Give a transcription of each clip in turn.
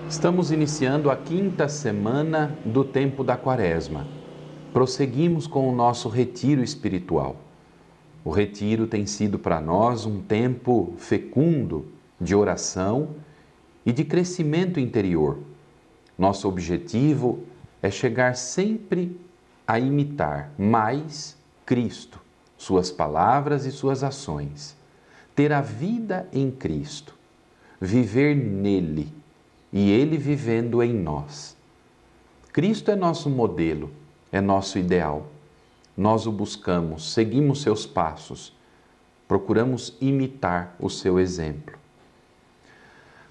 Estamos iniciando a 5ª semana do tempo da Quaresma. Prosseguimos com o nosso retiro espiritual. O retiro tem sido para nós um tempo fecundo de oração e de crescimento interior. Nosso objetivo é chegar sempre a imitar mais Cristo, suas palavras e suas ações. Ter a vida em Cristo, viver nele e ele vivendo em nós. Cristo é nosso modelo, é nosso ideal. Nós o buscamos, seguimos seus passos, procuramos imitar o seu exemplo.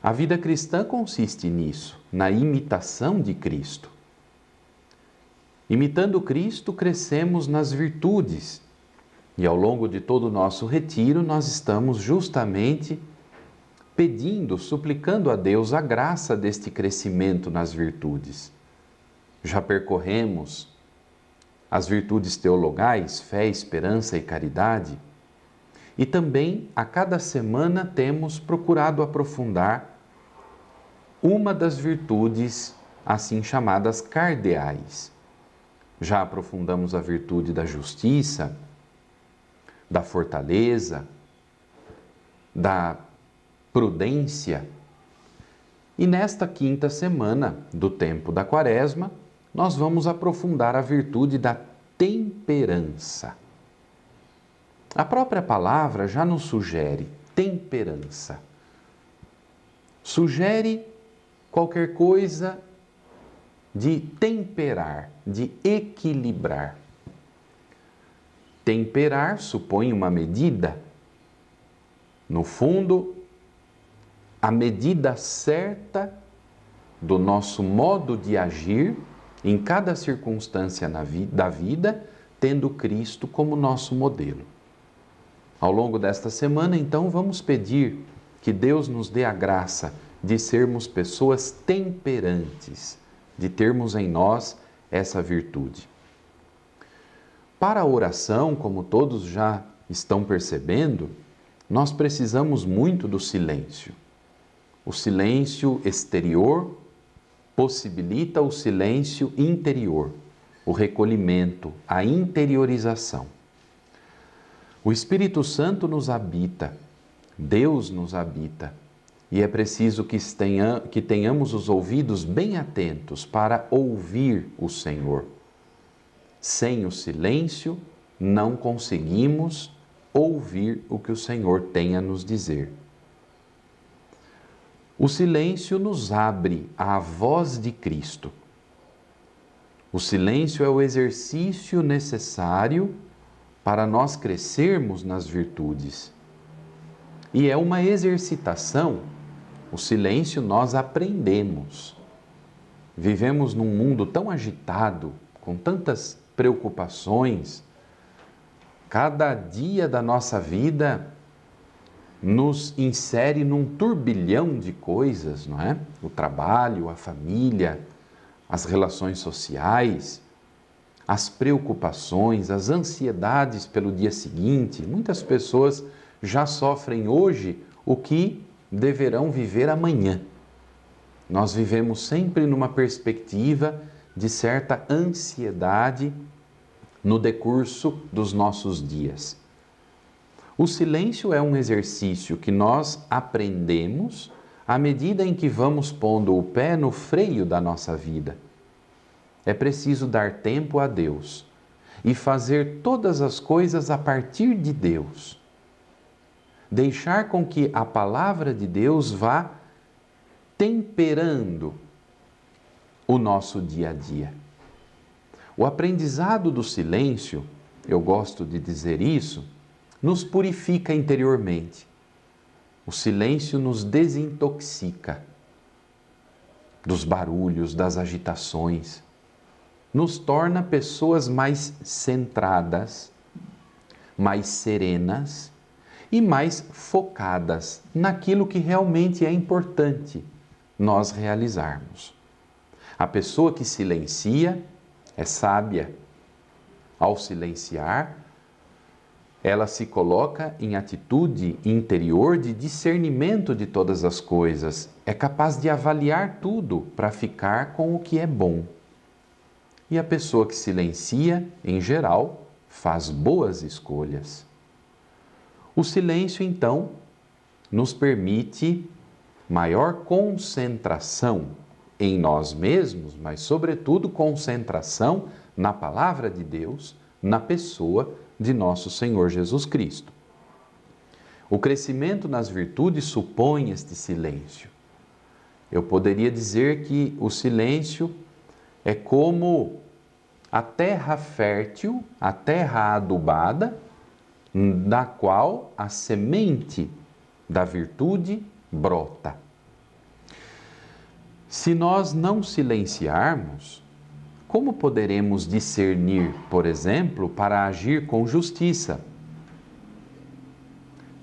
A vida cristã consiste nisso, na imitação de Cristo. Imitando Cristo, crescemos nas virtudes. E ao longo de todo o nosso retiro, nós estamos justamente pedindo, suplicando a Deus a graça deste crescimento nas virtudes. Já percorremos as virtudes teologais, fé, esperança e caridade, e também a cada semana temos procurado aprofundar uma das virtudes assim chamadas cardeais. Já aprofundamos a virtude da justiça, da fortaleza, da prudência. E nesta 5ª semana do tempo da Quaresma, nós vamos aprofundar a virtude da temperança. A própria palavra já nos sugere temperança. Sugere qualquer coisa de temperar, de equilibrar. Temperar supõe uma medida. No fundo, a medida certa do nosso modo de agir em cada circunstância da vida, tendo Cristo como nosso modelo. Ao longo desta semana, então, vamos pedir que Deus nos dê a graça de sermos pessoas temperantes, de termos em nós essa virtude. Para a oração, como todos já estão percebendo, nós precisamos muito do silêncio. O silêncio exterior possibilita o silêncio interior, o recolhimento, a interiorização. O Espírito Santo nos habita, Deus nos habita, e é preciso que tenhamos os ouvidos bem atentos para ouvir o Senhor. Sem o silêncio, não conseguimos ouvir o que o Senhor tem a nos dizer. O silêncio nos abre à voz de Cristo. O silêncio é o exercício necessário para nós crescermos nas virtudes. E é uma exercitação. O silêncio nós aprendemos. Vivemos num mundo tão agitado, com tantas preocupações. Cada dia da nossa vida nos insere num turbilhão de coisas, não é? O trabalho, a família, as relações sociais, as preocupações, as ansiedades pelo dia seguinte. Muitas pessoas já sofrem hoje o que deverão viver amanhã. Nós vivemos sempre numa perspectiva de certa ansiedade no decurso dos nossos dias. O silêncio é um exercício que nós aprendemos à medida em que vamos pondo o pé no freio da nossa vida. É preciso dar tempo a Deus e fazer todas as coisas a partir de Deus. Deixar com que a palavra de Deus vá temperando o nosso dia a dia. O aprendizado do silêncio, eu gosto de dizer isso, nos purifica interiormente. O silêncio nos desintoxica dos barulhos, das agitações. Nos torna pessoas mais centradas, mais serenas e mais focadas naquilo que realmente é importante nós realizarmos. A pessoa que silencia é sábia. Ao silenciar, ela se coloca em atitude interior de discernimento de todas as coisas. É capaz de avaliar tudo para ficar com o que é bom. E a pessoa que silencia, em geral, faz boas escolhas. O silêncio, então, nos permite maior concentração em nós mesmos, mas, sobretudo, concentração na palavra de Deus, na pessoa de nosso Senhor Jesus Cristo. O crescimento nas virtudes supõe este silêncio. Eu poderia dizer que o silêncio é como a terra fértil, a terra adubada, da qual a semente da virtude brota. Se nós não silenciarmos, como poderemos discernir, por exemplo, para agir com justiça?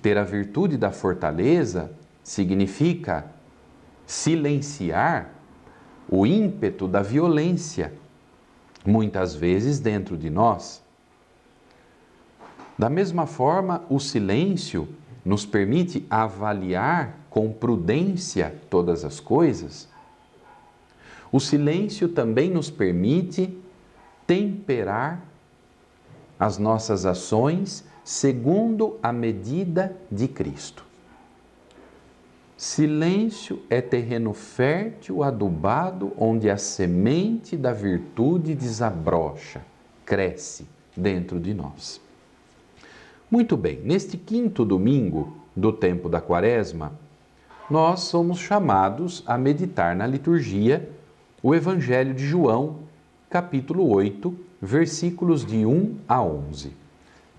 Ter a virtude da fortaleza significa silenciar o ímpeto da violência, muitas vezes dentro de nós. Da mesma forma, o silêncio nos permite avaliar com prudência todas as coisas. O silêncio também nos permite temperar as nossas ações segundo a medida de Cristo. Silêncio é terreno fértil, adubado, onde a semente da virtude desabrocha, cresce dentro de nós. Muito bem, neste quinto domingo do tempo da Quaresma, nós somos chamados a meditar na liturgia o Evangelho de João, capítulo 8, versículos de 1 a 11.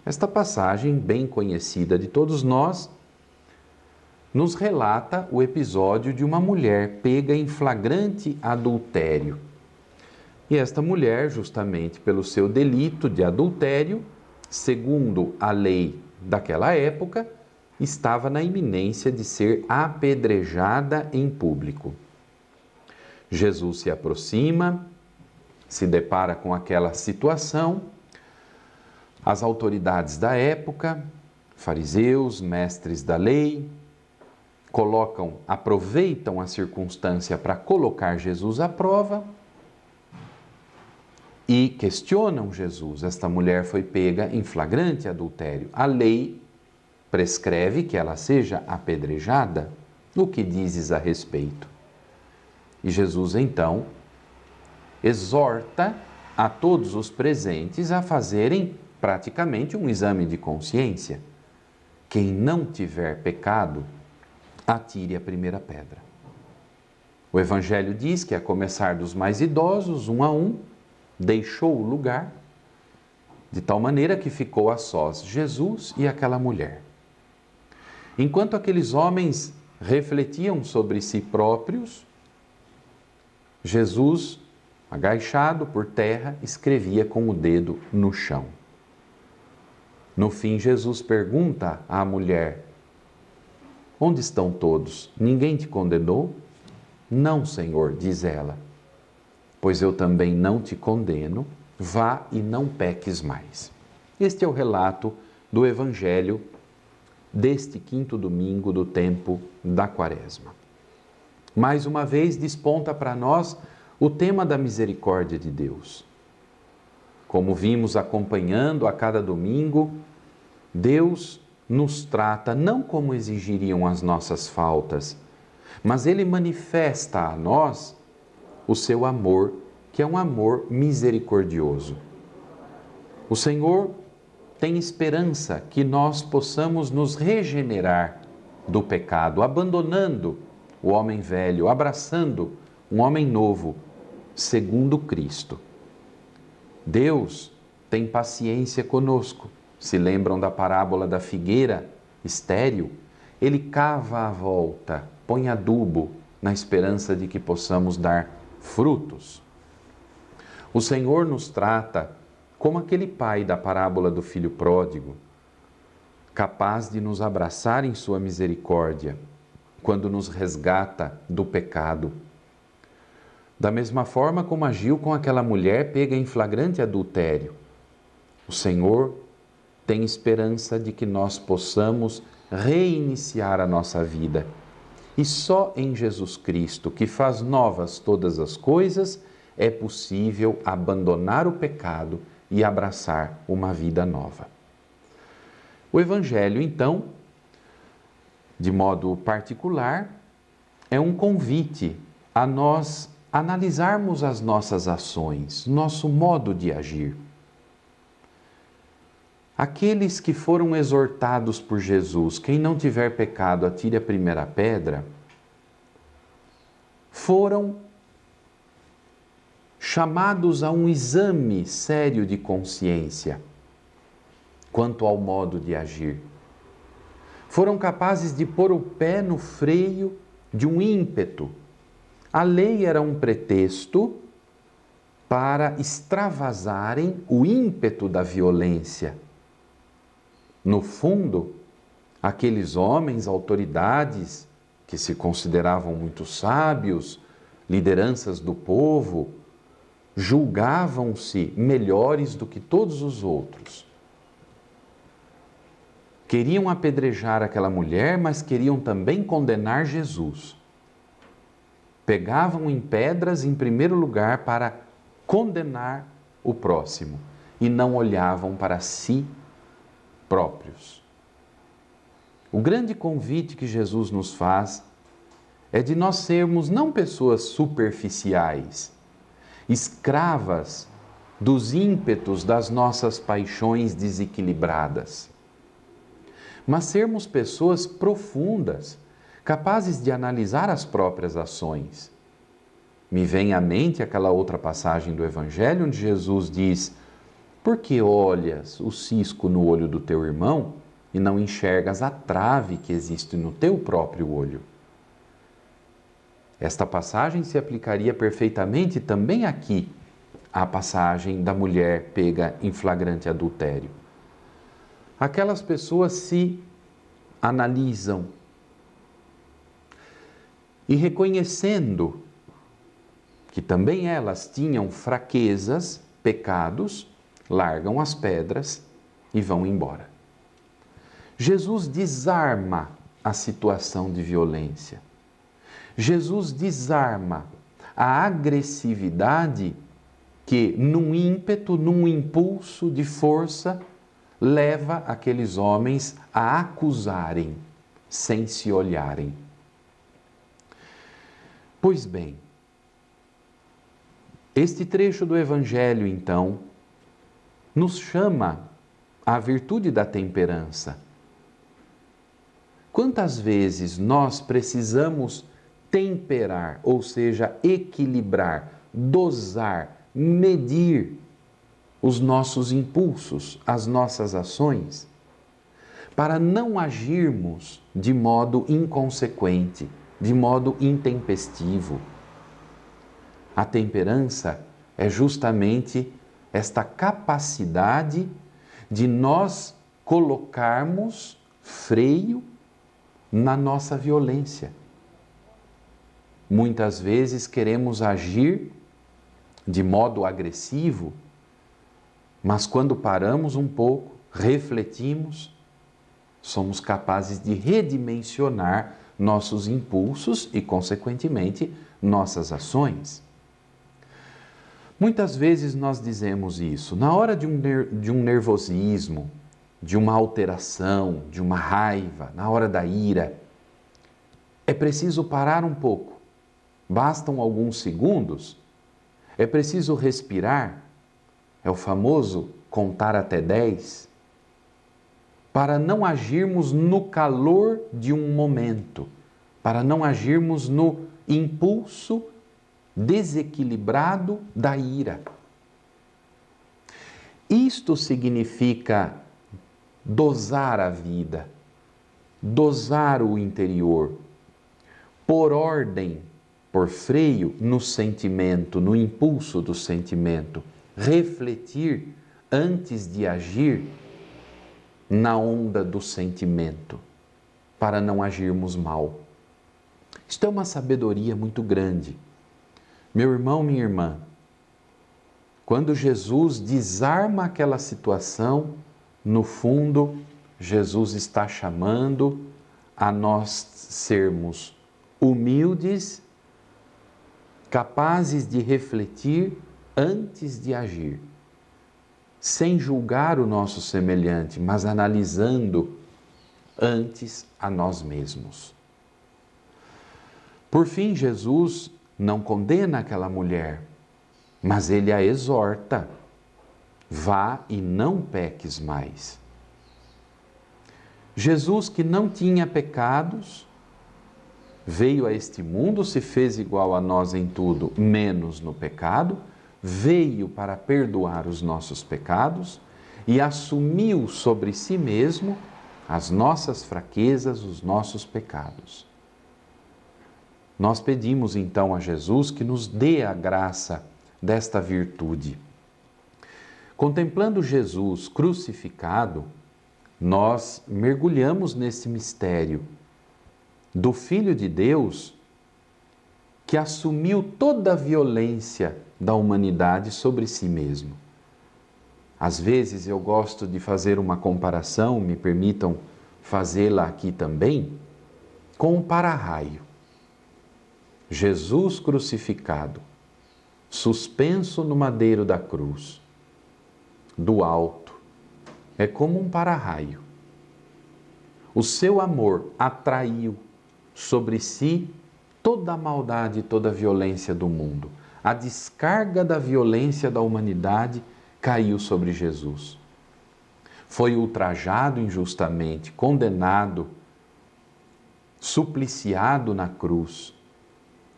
Esta passagem, bem conhecida de todos nós, nos relata o episódio de uma mulher pega em flagrante adultério. E esta mulher, justamente pelo seu delito de adultério, segundo a lei daquela época, estava na iminência de ser apedrejada em público. Jesus se aproxima, se depara com aquela situação. As autoridades da época, fariseus, mestres da lei, aproveitam a circunstância para colocar Jesus à prova e questionam Jesus. Esta mulher foi pega em flagrante adultério. A lei prescreve que ela seja apedrejada. O que dizes a respeito? E Jesus, então, exorta a todos os presentes a fazerem praticamente um exame de consciência. Quem não tiver pecado, atire a primeira pedra. O Evangelho diz que, a começar dos mais idosos, um a um, deixou o lugar, de tal maneira que ficou a sós Jesus e aquela mulher. Enquanto aqueles homens refletiam sobre si próprios, Jesus, agachado por terra, escrevia com o dedo no chão. No fim, Jesus pergunta à mulher: onde estão todos? Ninguém te condenou? Não, Senhor, diz ela. Pois eu também não te condeno, vá e não peques mais. Este é o relato do Evangelho deste quinto domingo do tempo da Quaresma. Mais uma vez desponta para nós o tema da misericórdia de Deus. Como vimos acompanhando a cada domingo, Deus nos trata não como exigiriam as nossas faltas, mas Ele manifesta a nós o seu amor, que é um amor misericordioso. O Senhor tem esperança que nós possamos nos regenerar do pecado, abandonando o homem velho, abraçando um homem novo, segundo Cristo. Deus tem paciência conosco. Se lembram da parábola da figueira estéril? Ele cava a volta, põe adubo, na esperança de que possamos dar frutos. O Senhor nos trata como aquele pai da parábola do filho pródigo, capaz de nos abraçar em sua misericórdia, quando nos resgata do pecado. Da mesma forma como agiu com aquela mulher pega em flagrante adultério, o Senhor tem esperança de que nós possamos reiniciar a nossa vida. E só em Jesus Cristo, que faz novas todas as coisas, é possível abandonar o pecado e abraçar uma vida nova. O Evangelho, então, de modo particular, é um convite a nós analisarmos as nossas ações, nosso modo de agir. Aqueles que foram exortados por Jesus, quem não tiver pecado, atire a primeira pedra, foram chamados a um exame sério de consciência quanto ao modo de agir. Foram capazes de pôr o pé no freio de um ímpeto. A lei era um pretexto para extravasarem o ímpeto da violência. No fundo, aqueles homens, autoridades, que se consideravam muito sábios, lideranças do povo, julgavam-se melhores do que todos os outros. Queriam apedrejar aquela mulher, mas queriam também condenar Jesus. Pegavam em pedras, em primeiro lugar, para condenar o próximo e não olhavam para si próprios. O grande convite que Jesus nos faz é de nós sermos não pessoas superficiais, escravas dos ímpetos das nossas paixões desequilibradas, mas sermos pessoas profundas, capazes de analisar as próprias ações. Me vem à mente aquela outra passagem do Evangelho onde Jesus diz: por que olhas o cisco no olho do teu irmão e não enxergas a trave que existe no teu próprio olho? Esta passagem se aplicaria perfeitamente também aqui, à passagem da mulher pega em flagrante adultério. Aquelas pessoas se analisam e, reconhecendo que também elas tinham fraquezas, pecados, largam as pedras e vão embora. Jesus desarma a situação de violência. Jesus desarma a agressividade que, num ímpeto, num impulso de força, leva aqueles homens a acusarem sem se olharem. Pois bem, este trecho do Evangelho, então, nos chama à virtude da temperança. Quantas vezes nós precisamos temperar, ou seja, equilibrar, dosar, medir os nossos impulsos, as nossas ações, para não agirmos de modo inconsequente, de modo intempestivo. A temperança é justamente esta capacidade de nós colocarmos freio na nossa violência. Muitas vezes queremos agir de modo agressivo, mas quando paramos um pouco, refletimos, somos capazes de redimensionar nossos impulsos e, consequentemente, nossas ações. Muitas vezes nós dizemos isso, na hora de um nervosismo, de uma alteração, de uma raiva, na hora da ira, é preciso parar um pouco, bastam alguns segundos, é preciso respirar, é o famoso contar até 10, para não agirmos no calor de um momento, para não agirmos no impulso desequilibrado da ira. Isto significa dosar a vida, dosar o interior, pôr ordem, pôr freio no sentimento, no impulso do sentimento, refletir antes de agir na onda do sentimento, para não agirmos mal. Isto é uma sabedoria muito grande. Meu irmão, minha irmã, quando Jesus desarma aquela situação no fundo, Jesus está chamando a nós sermos humildes, capazes de refletir antes de agir, sem julgar o nosso semelhante, mas analisando antes a nós mesmos. Por fim, Jesus não condena aquela mulher, mas ele a exorta: vá e não peques mais. Jesus, que não tinha pecados, veio a este mundo, se fez igual a nós em tudo, menos no pecado, veio para perdoar os nossos pecados e assumiu sobre si mesmo as nossas fraquezas, os nossos pecados. Nós pedimos então a Jesus que nos dê a graça desta virtude. Contemplando Jesus crucificado, nós mergulhamos nesse mistério do Filho de Deus que assumiu toda a violência da humanidade sobre si mesmo. Às vezes eu gosto de fazer uma comparação, me permitam fazê-la aqui também, com um para-raio. Jesus crucificado, suspenso no madeiro da cruz, do alto, é como um para-raio. O seu amor atraiu sobre si toda a maldade e toda a violência do mundo. A descarga da violência da humanidade caiu sobre Jesus. Foi ultrajado injustamente, condenado, supliciado na cruz,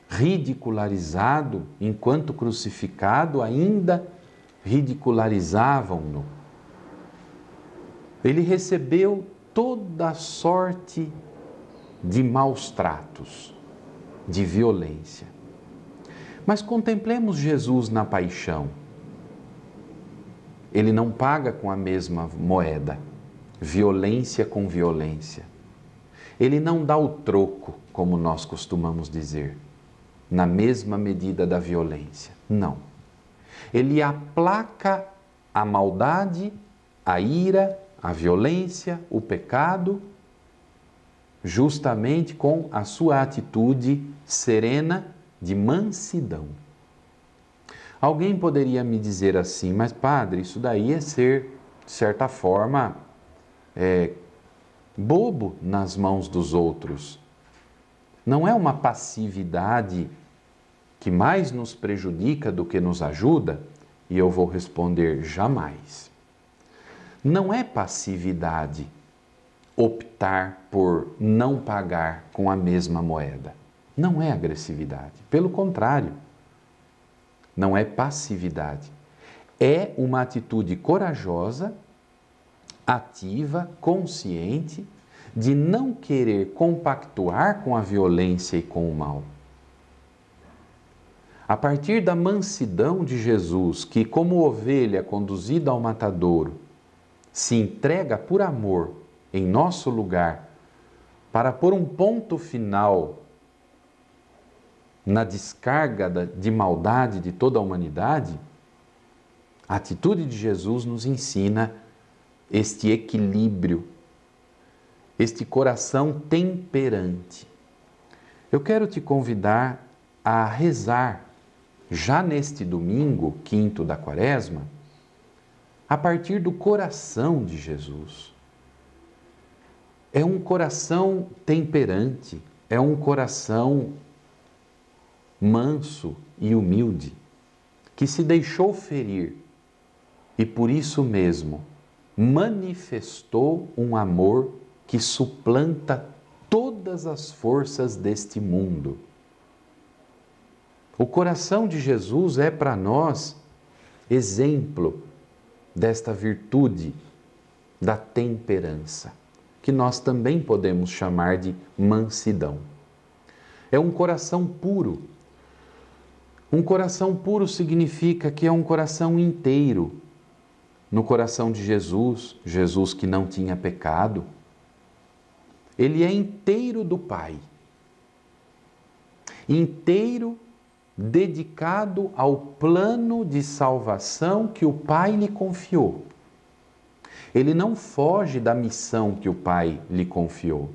ridicularizado, enquanto crucificado, ainda ridicularizavam-no. Ele recebeu toda sorte de maus tratos, de violência. Mas contemplemos Jesus na paixão. Ele não paga com a mesma moeda, violência com violência. Ele não dá o troco, como nós costumamos dizer, na mesma medida da violência. Não. Ele aplaca a maldade, a ira, a violência, o pecado, justamente com a sua atitude serena de mansidão. Alguém poderia me dizer assim: mas padre, isso daí é ser, de certa forma, bobo nas mãos dos outros. Não é uma passividade que mais nos prejudica do que nos ajuda? E eu vou responder: jamais. Não é passividade optar por não pagar com a mesma moeda. Não é agressividade. Pelo contrário, não é passividade. É uma atitude corajosa, ativa, consciente, de não querer compactuar com a violência e com o mal. A partir da mansidão de Jesus, que como ovelha conduzida ao matadouro, se entrega por amor em nosso lugar para pôr um ponto final na descarga de maldade de toda a humanidade, a atitude de Jesus nos ensina este equilíbrio, este coração temperante. Eu quero te convidar a rezar, já neste domingo, 5º da Quaresma, a partir do coração de Jesus. É um coração temperante, é um coração manso e humilde, que se deixou ferir e por isso mesmo manifestou um amor que suplanta todas as forças deste mundo. O coração de Jesus é para nós exemplo desta virtude da temperança, que nós também podemos chamar de mansidão. É um coração puro. Um coração puro significa que é um coração inteiro. No coração de Jesus, Jesus que não tinha pecado, ele é inteiro do Pai. Inteiro dedicado ao plano de salvação que o Pai lhe confiou. Ele não foge da missão que o Pai lhe confiou.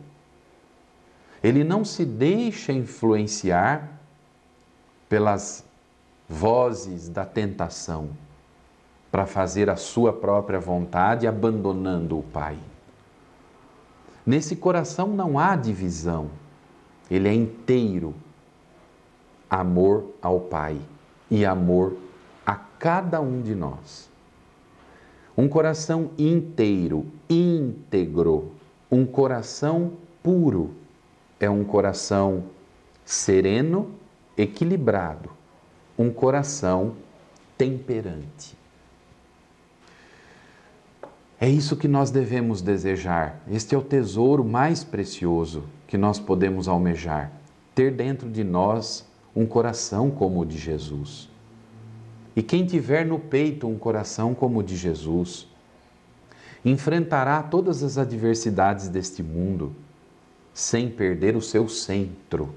Ele não se deixa influenciar pelas vozes da tentação para fazer a sua própria vontade, abandonando o Pai. Nesse coração não há divisão, ele é inteiro amor ao Pai e amor a cada um de nós. Um coração inteiro, íntegro, um coração puro, é um coração sereno, equilibrado, um coração temperante. É isso que nós devemos desejar. Este é o tesouro mais precioso que nós podemos almejar. Ter dentro de nós um coração como o de Jesus. E quem tiver no peito um coração como o de Jesus, enfrentará todas as adversidades deste mundo sem perder o seu centro,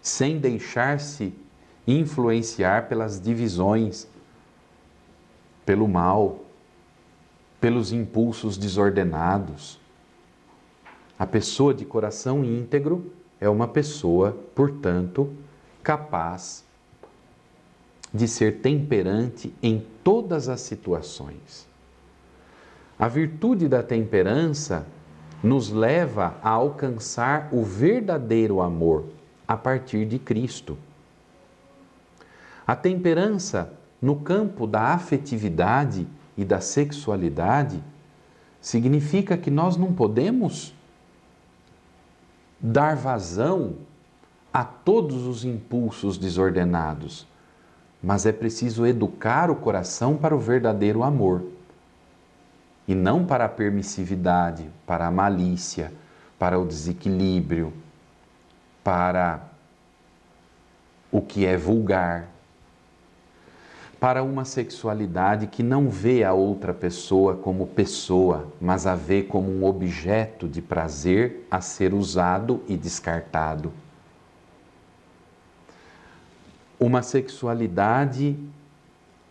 sem deixar-se influenciar pelas divisões, pelo mal, pelos impulsos desordenados. A pessoa de coração íntegro é uma pessoa, portanto, capaz de ser temperante em todas as situações. A virtude da temperança nos leva a alcançar o verdadeiro amor a partir de Cristo. A temperança no campo da afetividade e da sexualidade significa que nós não podemos dar vazão a todos os impulsos desordenados, mas é preciso educar o coração para o verdadeiro amor e não para a permissividade, para a malícia, para o desequilíbrio, para o que é vulgar, para uma sexualidade que não vê a outra pessoa como pessoa, mas a vê como um objeto de prazer a ser usado e descartado. Uma sexualidade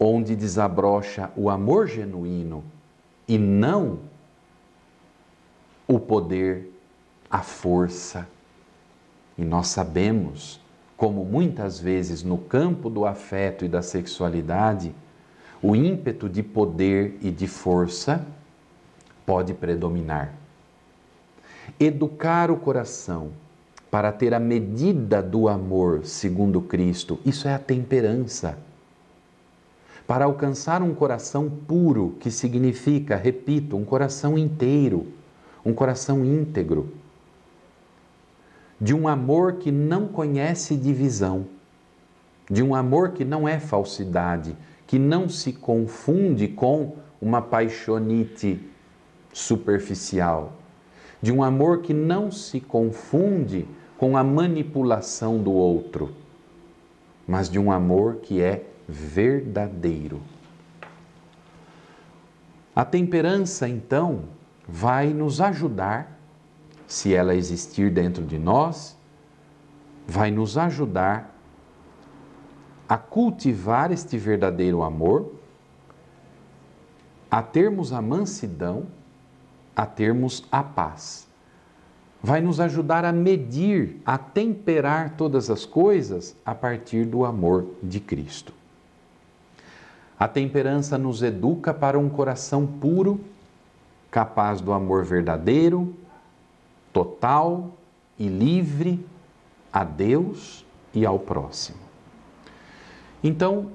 onde desabrocha o amor genuíno e não o poder, a força. E nós sabemos como muitas vezes no campo do afeto e da sexualidade, o ímpeto de poder e de força pode predominar. Educar o coração para ter a medida do amor segundo Cristo, isso é a temperança. Para alcançar um coração puro, que significa, repito, um coração inteiro, um coração íntegro, de um amor que não conhece divisão, de um amor que não é falsidade, que não se confunde com uma paixonite superficial, de um amor que não se confunde com a manipulação do outro, mas de um amor que é verdadeiro. A temperança, então, vai nos ajudar, se ela existir dentro de nós, vai nos ajudar a cultivar este verdadeiro amor, a termos a mansidão, a termos a paz. Vai nos ajudar a medir, a temperar todas as coisas a partir do amor de Cristo. A temperança nos educa para um coração puro, capaz do amor verdadeiro, total e livre a Deus e ao próximo. Então,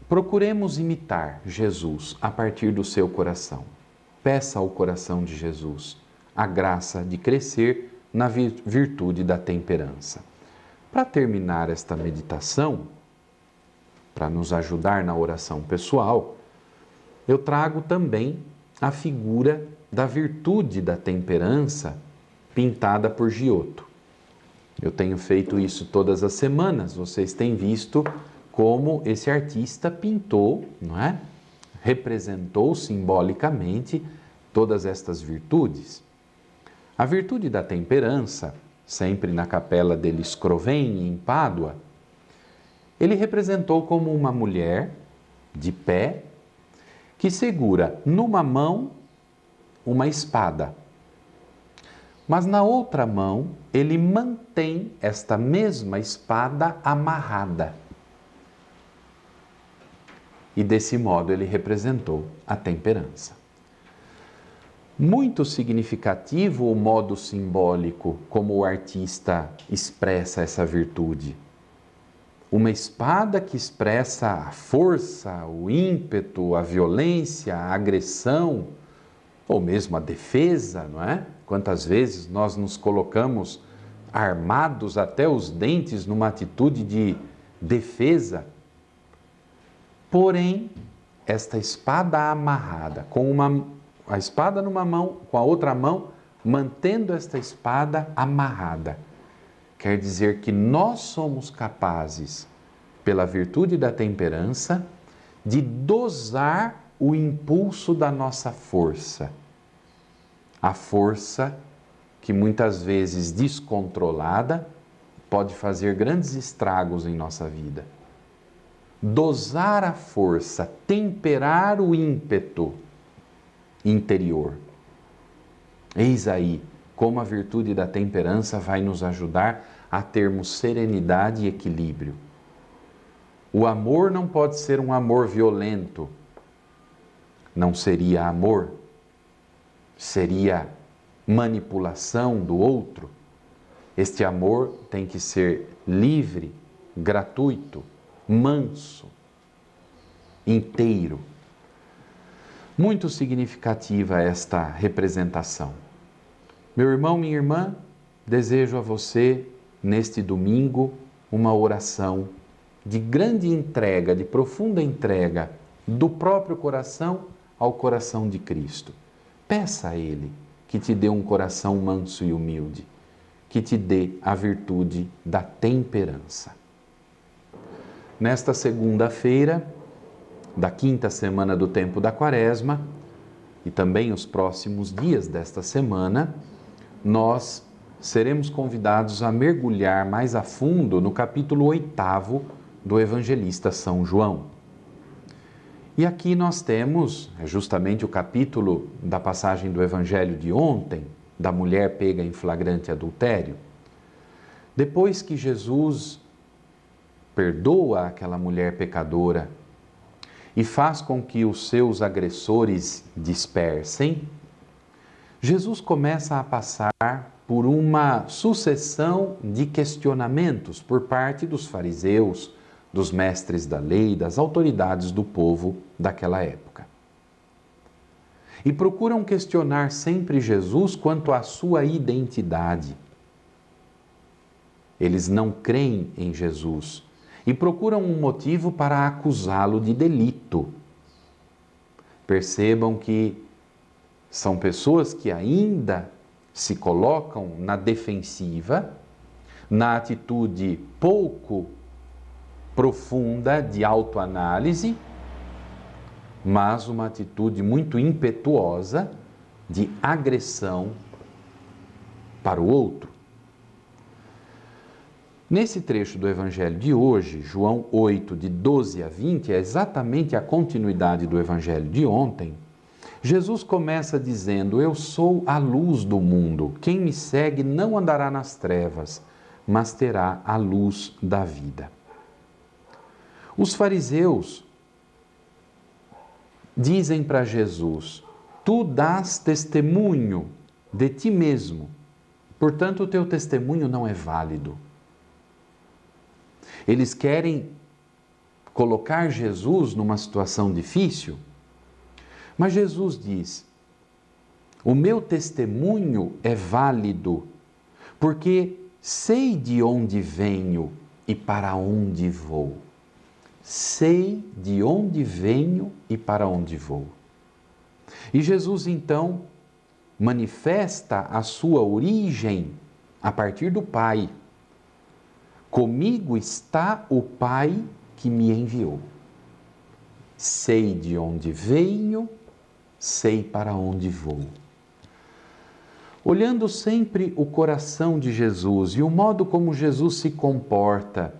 procuremos imitar Jesus a partir do seu coração. Peça ao coração de Jesus a graça de crescer na virtude da temperança. Para terminar esta meditação, para nos ajudar na oração pessoal, eu trago também a figura da virtude da temperança pintada por Giotto. Eu tenho feito isso todas as semanas, vocês têm visto como esse artista pintou, não é? Representou simbolicamente todas estas virtudes. A virtude da temperança, sempre na capela degli Scrovegni, em Pádua, ele representou como uma mulher de pé, que segura numa mão uma espada, mas na outra mão ele mantém esta mesma espada amarrada. E desse modo ele representou a temperança. Muito significativo o modo simbólico como o artista expressa essa virtude. Uma espada que expressa a força, o ímpeto, a violência, a agressão, ou mesmo a defesa, não é? Quantas vezes nós nos colocamos armados até os dentes numa atitude de defesa. Porém, esta espada amarrada, a espada numa mão, com a outra mão, mantendo esta espada amarrada, quer dizer que nós somos capazes, pela virtude da temperança, de dosar o impulso da nossa força. A força que muitas vezes descontrolada pode fazer grandes estragos em nossa vida. Dosar a força, temperar o ímpeto interior. Eis aí como a virtude da temperança vai nos ajudar a termos serenidade e equilíbrio. O amor não pode ser um amor violento. Não seria amor, seria manipulação do outro. Este amor tem que ser livre, gratuito, manso, inteiro. Muito significativa esta representação. Meu irmão, minha irmã, desejo a você, neste domingo, uma oração de grande entrega, de profunda entrega, do próprio coração ao coração de Cristo. Peça a Ele que te dê um coração manso e humilde, que te dê a virtude da temperança. Nesta segunda-feira, da quinta semana do tempo da Quaresma, e também os próximos dias desta semana, nós seremos convidados a mergulhar mais a fundo no capítulo 8º do Evangelista São João. E aqui nós temos justamente o capítulo da passagem do Evangelho de ontem, da mulher pega em flagrante adultério. Depois que Jesus perdoa aquela mulher pecadora e faz com que os seus agressores dispersem, Jesus começa a passar por uma sucessão de questionamentos por parte dos fariseus, dos mestres da lei, das autoridades do povo daquela época. E procuram questionar sempre Jesus quanto à sua identidade. Eles não creem em Jesus e procuram um motivo para acusá-lo de delito. Percebam que são pessoas que ainda se colocam na defensiva, na atitude pouco profunda de autoanálise, mas uma atitude muito impetuosa de agressão para o outro. Nesse trecho do Evangelho de hoje, João 8, de 12 a 20, é exatamente a continuidade do Evangelho de ontem. Jesus começa dizendo: Eu sou a luz do mundo. Quem me segue não andará nas trevas, mas terá a luz da vida. Os fariseus dizem para Jesus: Tu dás testemunho de ti mesmo, portanto o teu testemunho não é válido. Eles querem colocar Jesus numa situação difícil, mas Jesus diz: o meu testemunho é válido, porque sei de onde venho e para onde vou. Sei de onde venho e para onde vou. E Jesus então manifesta a sua origem a partir do Pai. Comigo está o Pai que me enviou. Sei de onde venho, sei para onde vou. Olhando sempre o coração de Jesus e o modo como Jesus se comporta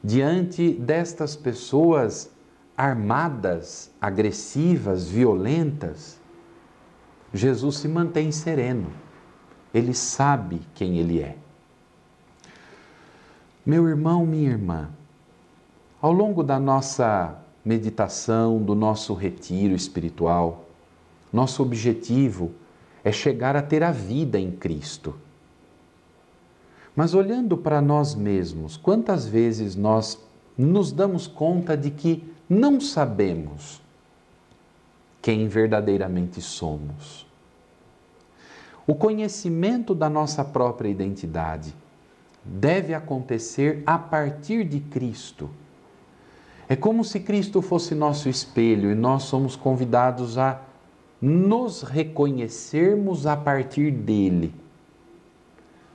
diante destas pessoas armadas, agressivas, violentas, Jesus se mantém sereno. Ele sabe quem Ele é. Meu irmão, minha irmã, ao longo da nossa meditação, do nosso retiro espiritual, nosso objetivo é chegar a ter a vida em Cristo. Mas olhando para nós mesmos, quantas vezes nós nos damos conta de que não sabemos quem verdadeiramente somos? O conhecimento da nossa própria identidade deve acontecer a partir de Cristo. É como se Cristo fosse nosso espelho e nós somos convidados a nos reconhecermos a partir dele,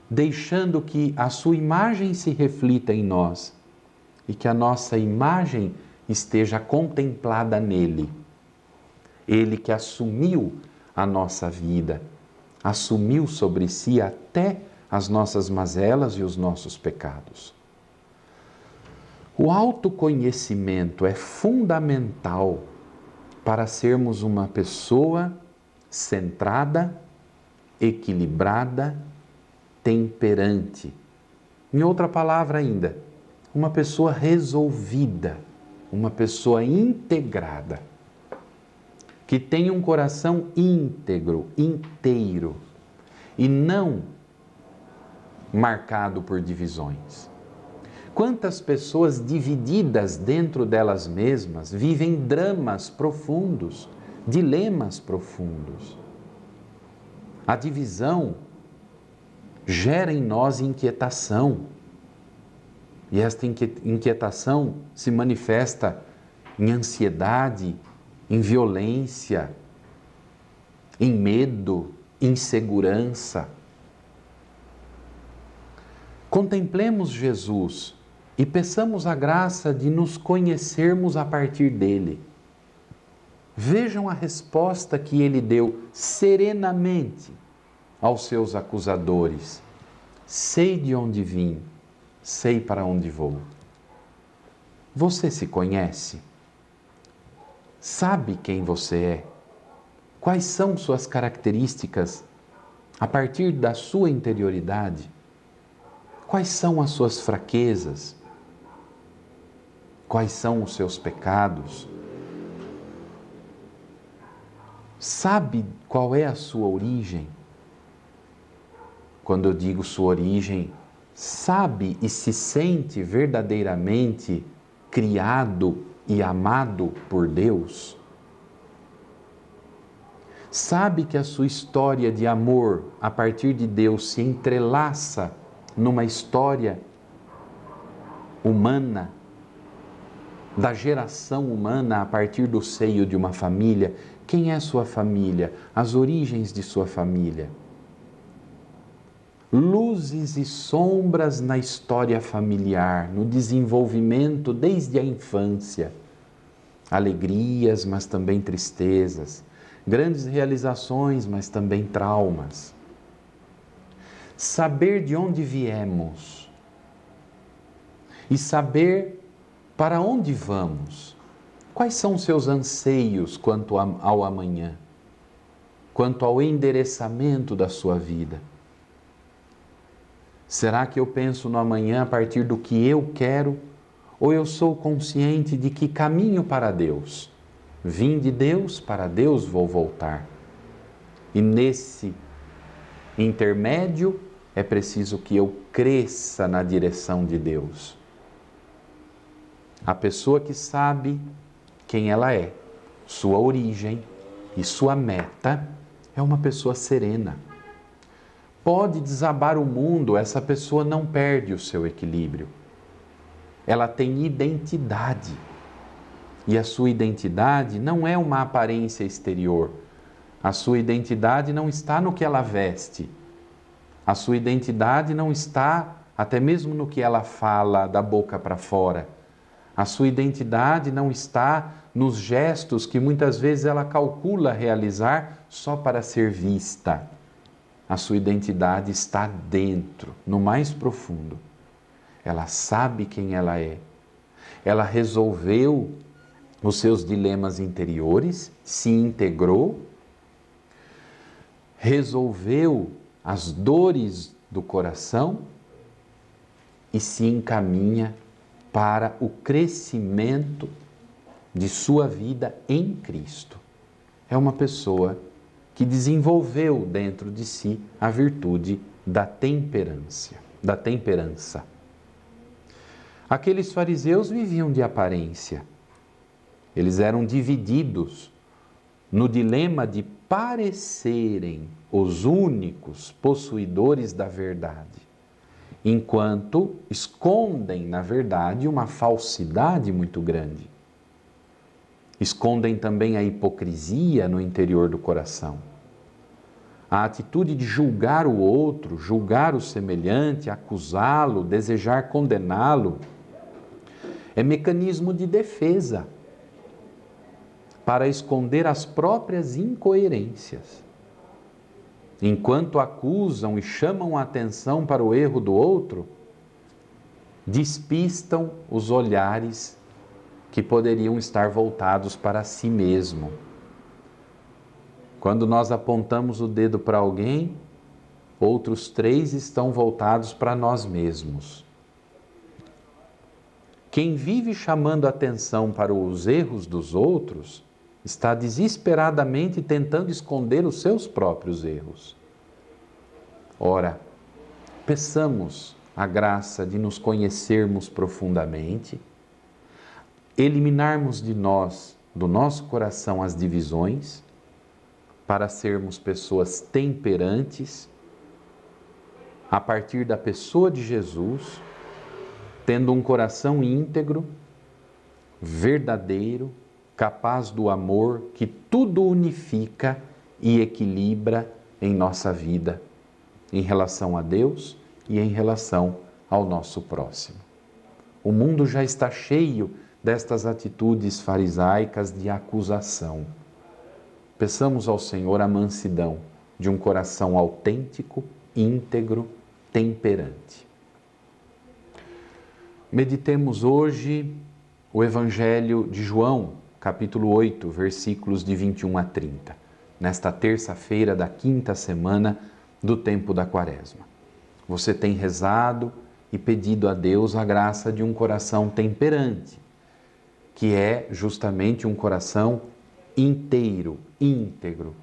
deixando que a sua imagem se reflita em nós e que a nossa imagem esteja contemplada nele. Ele que assumiu a nossa vida, assumiu sobre si até as nossas mazelas e os nossos pecados. O autoconhecimento é fundamental para sermos uma pessoa centrada, equilibrada, temperante. Em outra palavra ainda, uma pessoa resolvida, uma pessoa integrada, que tem um coração íntegro, inteiro, e não marcado por divisões. Quantas pessoas divididas dentro delas mesmas vivem dramas profundos, dilemas profundos. A divisão gera em nós inquietação. E esta inquietação se manifesta em ansiedade, em violência, em medo, insegurança. Contemplemos Jesus e peçamos a graça de nos conhecermos a partir dele. Vejam a resposta que ele deu serenamente aos seus acusadores. Sei de onde vim, sei para onde vou. Você se conhece? Sabe quem você é? Quais são suas características a partir da sua interioridade? Quais são as suas fraquezas? Quais são os seus pecados? Sabe qual é a sua origem? Quando eu digo sua origem, sabe e se sente verdadeiramente criado e amado por Deus? Sabe que a sua história de amor a partir de Deus se entrelaça numa história humana, da geração humana a partir do seio de uma família? Quem é sua família? As origens de sua família. Luzes e sombras na história familiar, no desenvolvimento desde a infância. Alegrias, mas também tristezas. Grandes realizações, mas também traumas. Saber de onde viemos e saber para onde vamos. Quais são os seus anseios quanto ao amanhã? Quanto ao endereçamento da sua vida? Será que eu penso no amanhã a partir do que eu quero? Ou eu sou consciente de que caminho para Deus? Vim de Deus, para Deus vou voltar. E nesse intermédio é preciso que eu cresça na direção de Deus. A pessoa que sabe quem ela é, sua origem e sua meta, é uma pessoa serena. Pode desabar o mundo, essa pessoa não perde o seu equilíbrio. Ela tem identidade. E a sua identidade não é uma aparência exterior. A sua identidade não está no que ela veste. A sua identidade não está até mesmo no que ela fala da boca para fora. A sua identidade não está nos gestos que muitas vezes ela calcula realizar só para ser vista. A sua identidade está dentro, no mais profundo. Ela sabe quem ela é. Ela resolveu os seus dilemas interiores, se integrou, resolveu as dores do coração e se encaminha para o crescimento de sua vida em Cristo. É uma pessoa que desenvolveu dentro de si a virtude da temperança. Aqueles fariseus viviam de aparência. Eles eram divididos no dilema de parecerem os únicos possuidores da verdade, enquanto escondem, na verdade, uma falsidade muito grande. Escondem também a hipocrisia no interior do coração. A atitude de julgar o outro, julgar o semelhante, acusá-lo, desejar condená-lo, é mecanismo de defesa para esconder as próprias incoerências. Enquanto acusam e chamam a atenção para o erro do outro, despistam os olhares que poderiam estar voltados para si mesmo. Quando nós apontamos o dedo para alguém, outros 3 estão voltados para nós mesmos. Quem vive chamando atenção para os erros dos outros está desesperadamente tentando esconder os seus próprios erros. Ora, peçamos a graça de nos conhecermos profundamente, eliminarmos de nós, do nosso coração, as divisões, para sermos pessoas temperantes, a partir da pessoa de Jesus, tendo um coração íntegro, verdadeiro, capaz do amor que tudo unifica e equilibra em nossa vida, em relação a Deus e em relação ao nosso próximo. O mundo já está cheio destas atitudes farisaicas de acusação. Peçamos ao Senhor a mansidão de um coração autêntico, íntegro, temperante. Meditemos hoje o Evangelho de João, capítulo 8, versículos de 21 a 30, nesta terça-feira da 5ª semana do tempo da Quaresma. Você tem rezado e pedido a Deus a graça de um coração temperante, que é justamente um coração inteiro, íntegro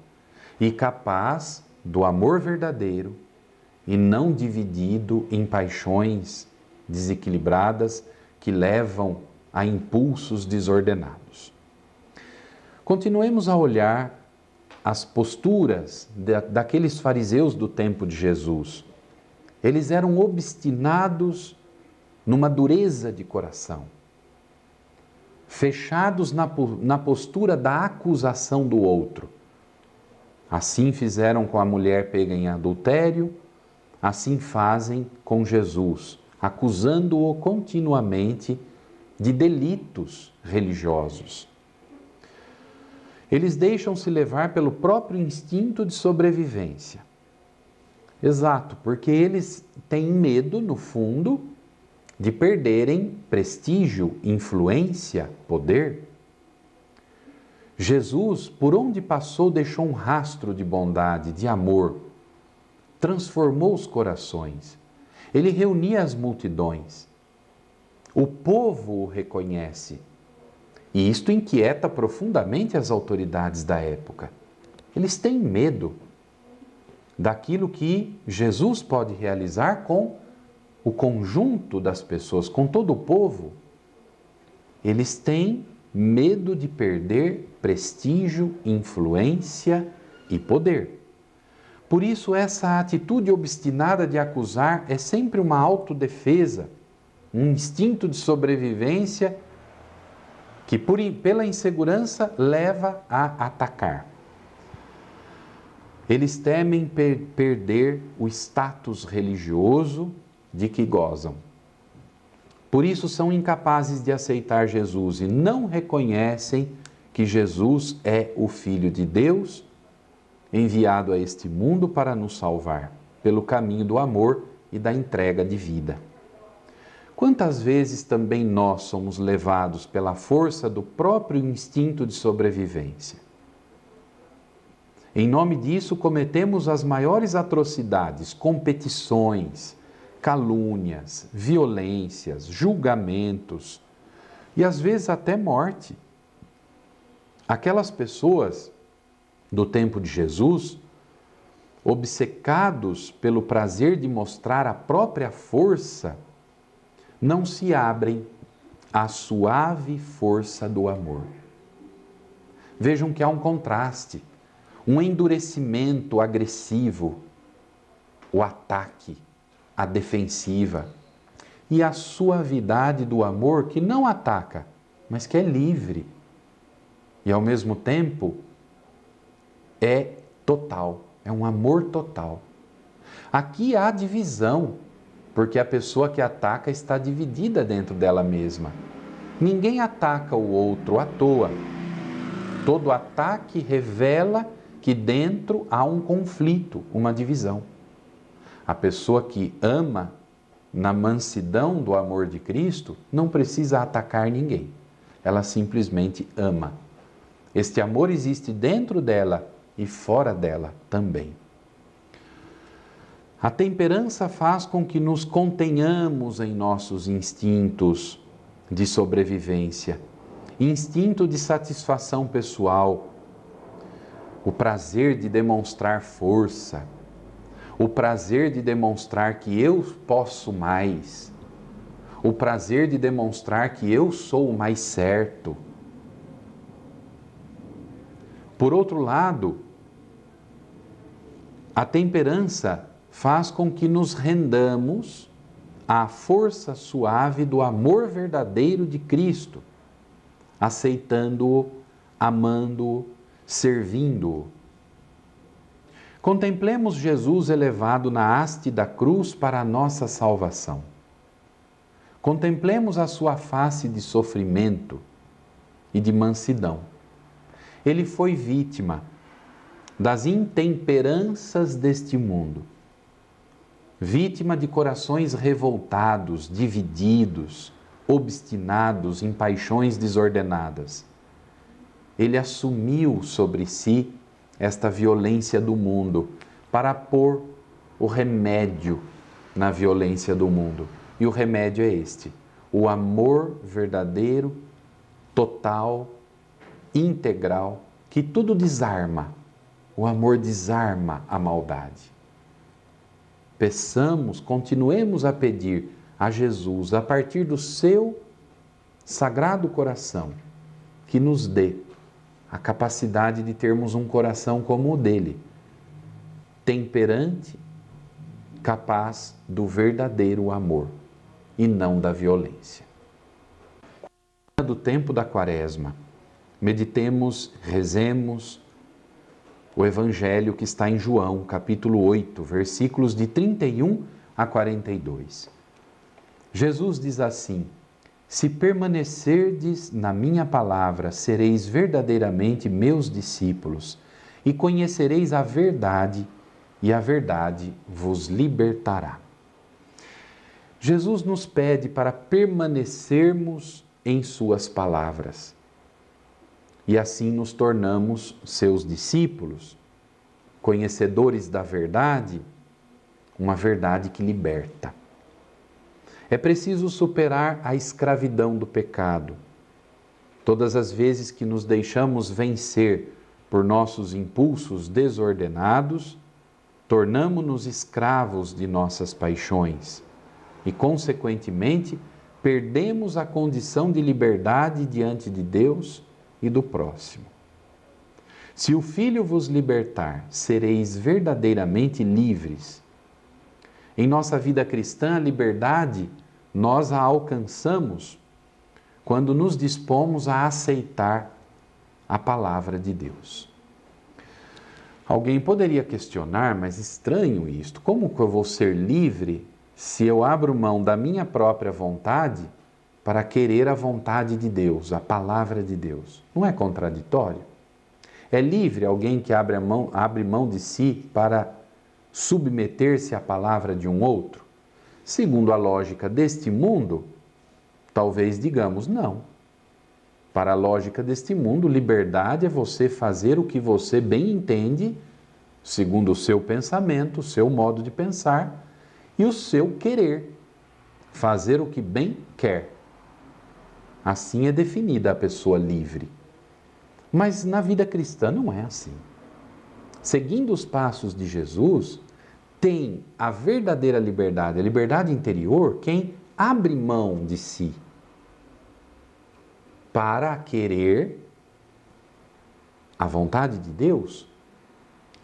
e capaz do amor verdadeiro e não dividido em paixões desequilibradas que levam a impulsos desordenados. Continuemos a olhar as posturas daqueles fariseus do tempo de Jesus. Eles eram obstinados numa dureza de coração, fechados na postura da acusação do outro. Assim fizeram com a mulher pega em adultério, assim fazem com Jesus, acusando-o continuamente de delitos religiosos. Eles deixam-se levar pelo próprio instinto de sobrevivência. Exato, porque eles têm medo, no fundo, de perderem prestígio, influência, poder. Jesus, por onde passou, deixou um rastro de bondade, de amor, transformou os corações. Ele reunia as multidões. O povo o reconhece. E isto inquieta profundamente as autoridades da época. Eles têm medo daquilo que Jesus pode realizar com o conjunto das pessoas, com todo o povo. Eles têm medo de perder prestígio, influência e poder. Por isso, essa atitude obstinada de acusar é sempre uma autodefesa, um instinto de sobrevivência que, pela insegurança, leva a atacar. Eles temem perder o status religioso de que gozam. Por isso são incapazes de aceitar Jesus e não reconhecem que Jesus é o Filho de Deus, enviado a este mundo para nos salvar, pelo caminho do amor e da entrega de vida. Quantas vezes também nós somos levados pela força do próprio instinto de sobrevivência? Em nome disso, cometemos as maiores atrocidades, competições, calúnias, violências, julgamentos e às vezes até morte. Aquelas pessoas do tempo de Jesus, obcecados pelo prazer de mostrar a própria força, não se abrem à suave força do amor. Vejam que há um contraste, um endurecimento agressivo, o ataque, a defensiva, e a suavidade do amor que não ataca, mas que é livre. E ao mesmo tempo é total, é um amor total. Aqui há divisão, porque a pessoa que ataca está dividida dentro dela mesma. Ninguém ataca o outro à toa. Todo ataque revela que dentro há um conflito, uma divisão. A pessoa que ama na mansidão do amor de Cristo não precisa atacar ninguém. Ela simplesmente ama. Este amor existe dentro dela e fora dela também. A temperança faz com que nos contenhamos em nossos instintos de sobrevivência, instinto de satisfação pessoal, o prazer de demonstrar força, o prazer de demonstrar que eu posso mais, o prazer de demonstrar que eu sou o mais certo. Por outro lado, a temperança faz com que nos rendamos à força suave do amor verdadeiro de Cristo, aceitando-o, amando-o, servindo-o. Contemplemos Jesus elevado na haste da cruz para a nossa salvação. Contemplemos a sua face de sofrimento e de mansidão. Ele foi vítima das intemperanças deste mundo, vítima de corações revoltados, divididos, obstinados em paixões desordenadas. Ele assumiu sobre si esta violência do mundo para pôr o remédio na violência do mundo. E o remédio é este: o amor verdadeiro, total, integral, que tudo desarma. O amor desarma a maldade. Peçamos, continuemos a pedir a Jesus, a partir do seu sagrado coração, que nos dê a capacidade de termos um coração como o dele, temperante, capaz do verdadeiro amor e não da violência. Do tempo da Quaresma, meditemos, rezemos o Evangelho que está em João, capítulo 8, versículos de 31 a 42. Jesus diz assim: se permanecerdes na minha palavra, sereis verdadeiramente meus discípulos e conhecereis a verdade, e a verdade vos libertará. Jesus nos pede para permanecermos em suas palavras e assim nos tornamos seus discípulos, conhecedores da verdade, uma verdade que liberta. É preciso superar a escravidão do pecado. Todas as vezes que nos deixamos vencer por nossos impulsos desordenados, tornamo-nos escravos de nossas paixões e, consequentemente, perdemos a condição de liberdade diante de Deus e do próximo. Se o Filho vos libertar, sereis verdadeiramente livres. Em nossa vida cristã, a liberdade nós a alcançamos quando nos dispomos a aceitar a palavra de Deus. Alguém poderia questionar, mas estranho isto, como que eu vou ser livre se eu abro mão da minha própria vontade para querer a vontade de Deus, a palavra de Deus? Não é contraditório? É livre alguém que abre mão de si para submeter-se à palavra de um outro? Segundo a lógica deste mundo, talvez digamos não. Para a lógica deste mundo, liberdade é você fazer o que você bem entende, segundo o seu pensamento, o seu modo de pensar e o seu querer. Fazer o que bem quer. Assim é definida a pessoa livre. Mas na vida cristã não é assim. Seguindo os passos de Jesus, tem a verdadeira liberdade, a liberdade interior, quem abre mão de si para querer a vontade de Deus,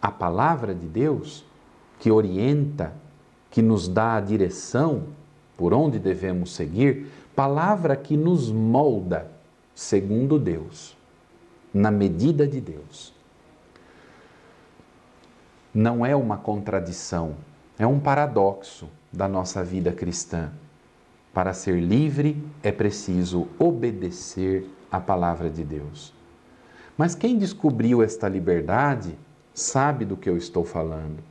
a palavra de Deus, que orienta, que nos dá a direção por onde devemos seguir, palavra que nos molda segundo Deus, na medida de Deus. Não é uma contradição, é um paradoxo da nossa vida cristã. Para ser livre é preciso obedecer à palavra de Deus. Mas quem descobriu esta liberdade sabe do que eu estou falando.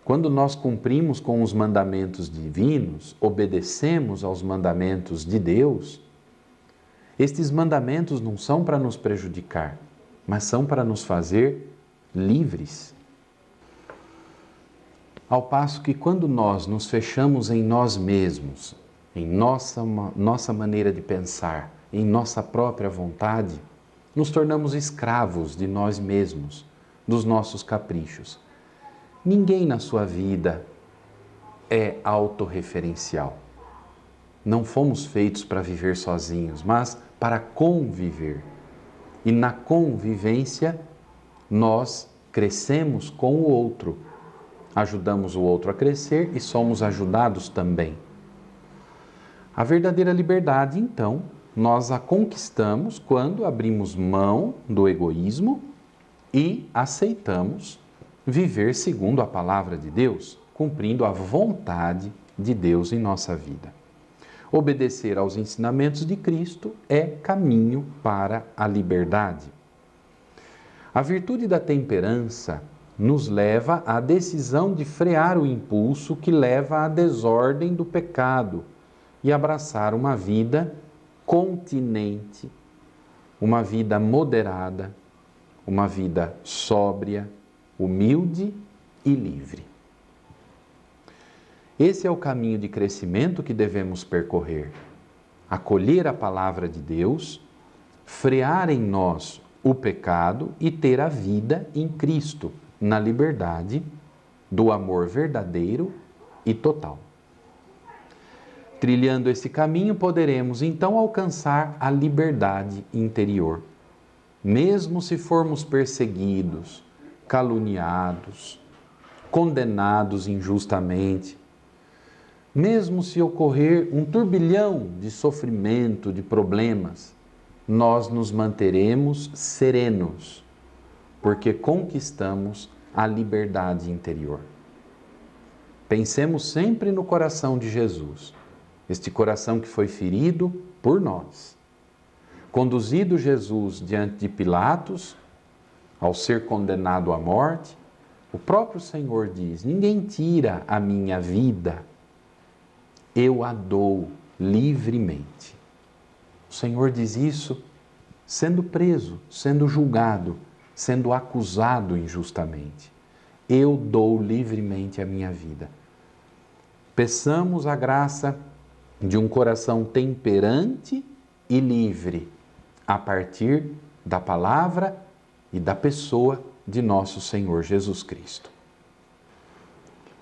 Quando nós cumprimos com os mandamentos divinos, obedecemos aos mandamentos de Deus, estes mandamentos não são para nos prejudicar, mas são para nos fazer livres. Ao passo que quando nós nos fechamos em nós mesmos, em nossa maneira de pensar, em nossa própria vontade, nos tornamos escravos de nós mesmos, dos nossos caprichos. Ninguém na sua vida é autorreferencial. Não fomos feitos para viver sozinhos, mas para conviver. E na convivência, nós crescemos com o outro. Ajudamos o outro a crescer e somos ajudados também. A verdadeira liberdade, então, nós a conquistamos quando abrimos mão do egoísmo e aceitamos viver segundo a palavra de Deus, cumprindo a vontade de Deus em nossa vida. Obedecer aos ensinamentos de Cristo é caminho para a liberdade. A virtude da temperança nos leva à decisão de frear o impulso que leva à desordem do pecado e abraçar uma vida continente, uma vida moderada, uma vida sóbria, humilde e livre. Esse é o caminho de crescimento que devemos percorrer. Acolher a palavra de Deus, frear em nós o pecado e ter a vida em Cristo, na liberdade do amor verdadeiro e total. Trilhando esse caminho, poderemos então alcançar a liberdade interior. Mesmo se formos perseguidos, caluniados, condenados injustamente, mesmo se ocorrer um turbilhão de sofrimento, de problemas, nós nos manteremos serenos, porque conquistamos a liberdade interior. Pensemos sempre no coração de Jesus, este coração que foi ferido por nós. Conduzido Jesus diante de Pilatos, ao ser condenado à morte, o próprio Senhor diz: ninguém tira a minha vida, eu a dou livremente. O Senhor diz isso sendo preso, sendo julgado, sendo acusado injustamente. Eu dou livremente a minha vida. Peçamos a graça de um coração temperante e livre, a partir da palavra e da pessoa de nosso Senhor Jesus Cristo.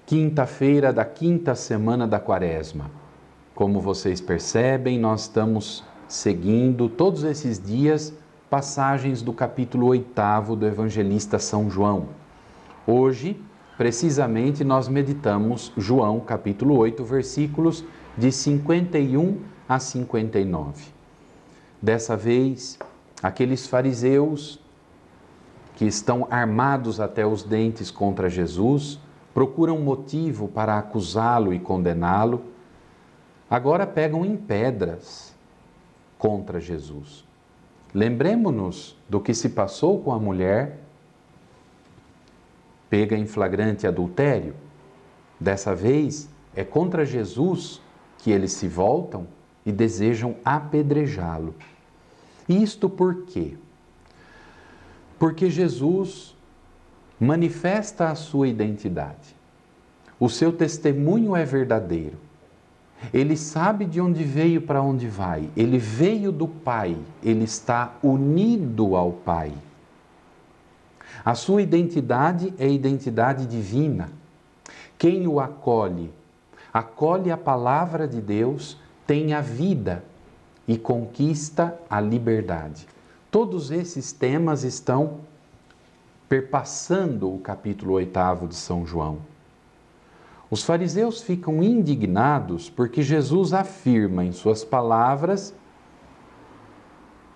Quinta-feira da quinta semana da Quaresma. Como vocês percebem, nós estamos seguindo todos esses dias passagens do capítulo 8 do Evangelista São João. Hoje, precisamente, nós meditamos João, capítulo 8, versículos de 51 a 59. Dessa vez, aqueles fariseus que estão armados até os dentes contra Jesus, procuram motivo para acusá-lo e condená-lo, agora pegam em pedras contra Jesus. Lembremos-nos do que se passou com a mulher pega em flagrante adultério. Dessa vez, É contra Jesus que eles se voltam e desejam apedrejá-lo. Isto por quê? Porque Jesus manifesta a sua identidade. O seu testemunho é verdadeiro. Ele sabe de onde veio para onde vai. Ele veio do Pai. Ele está unido ao Pai. A sua identidade é identidade divina. Quem o acolhe, acolhe a palavra de Deus, tem a vida e conquista a liberdade. Todos esses temas estão perpassando o capítulo 8 de São João. Os fariseus ficam indignados porque Jesus afirma em suas palavras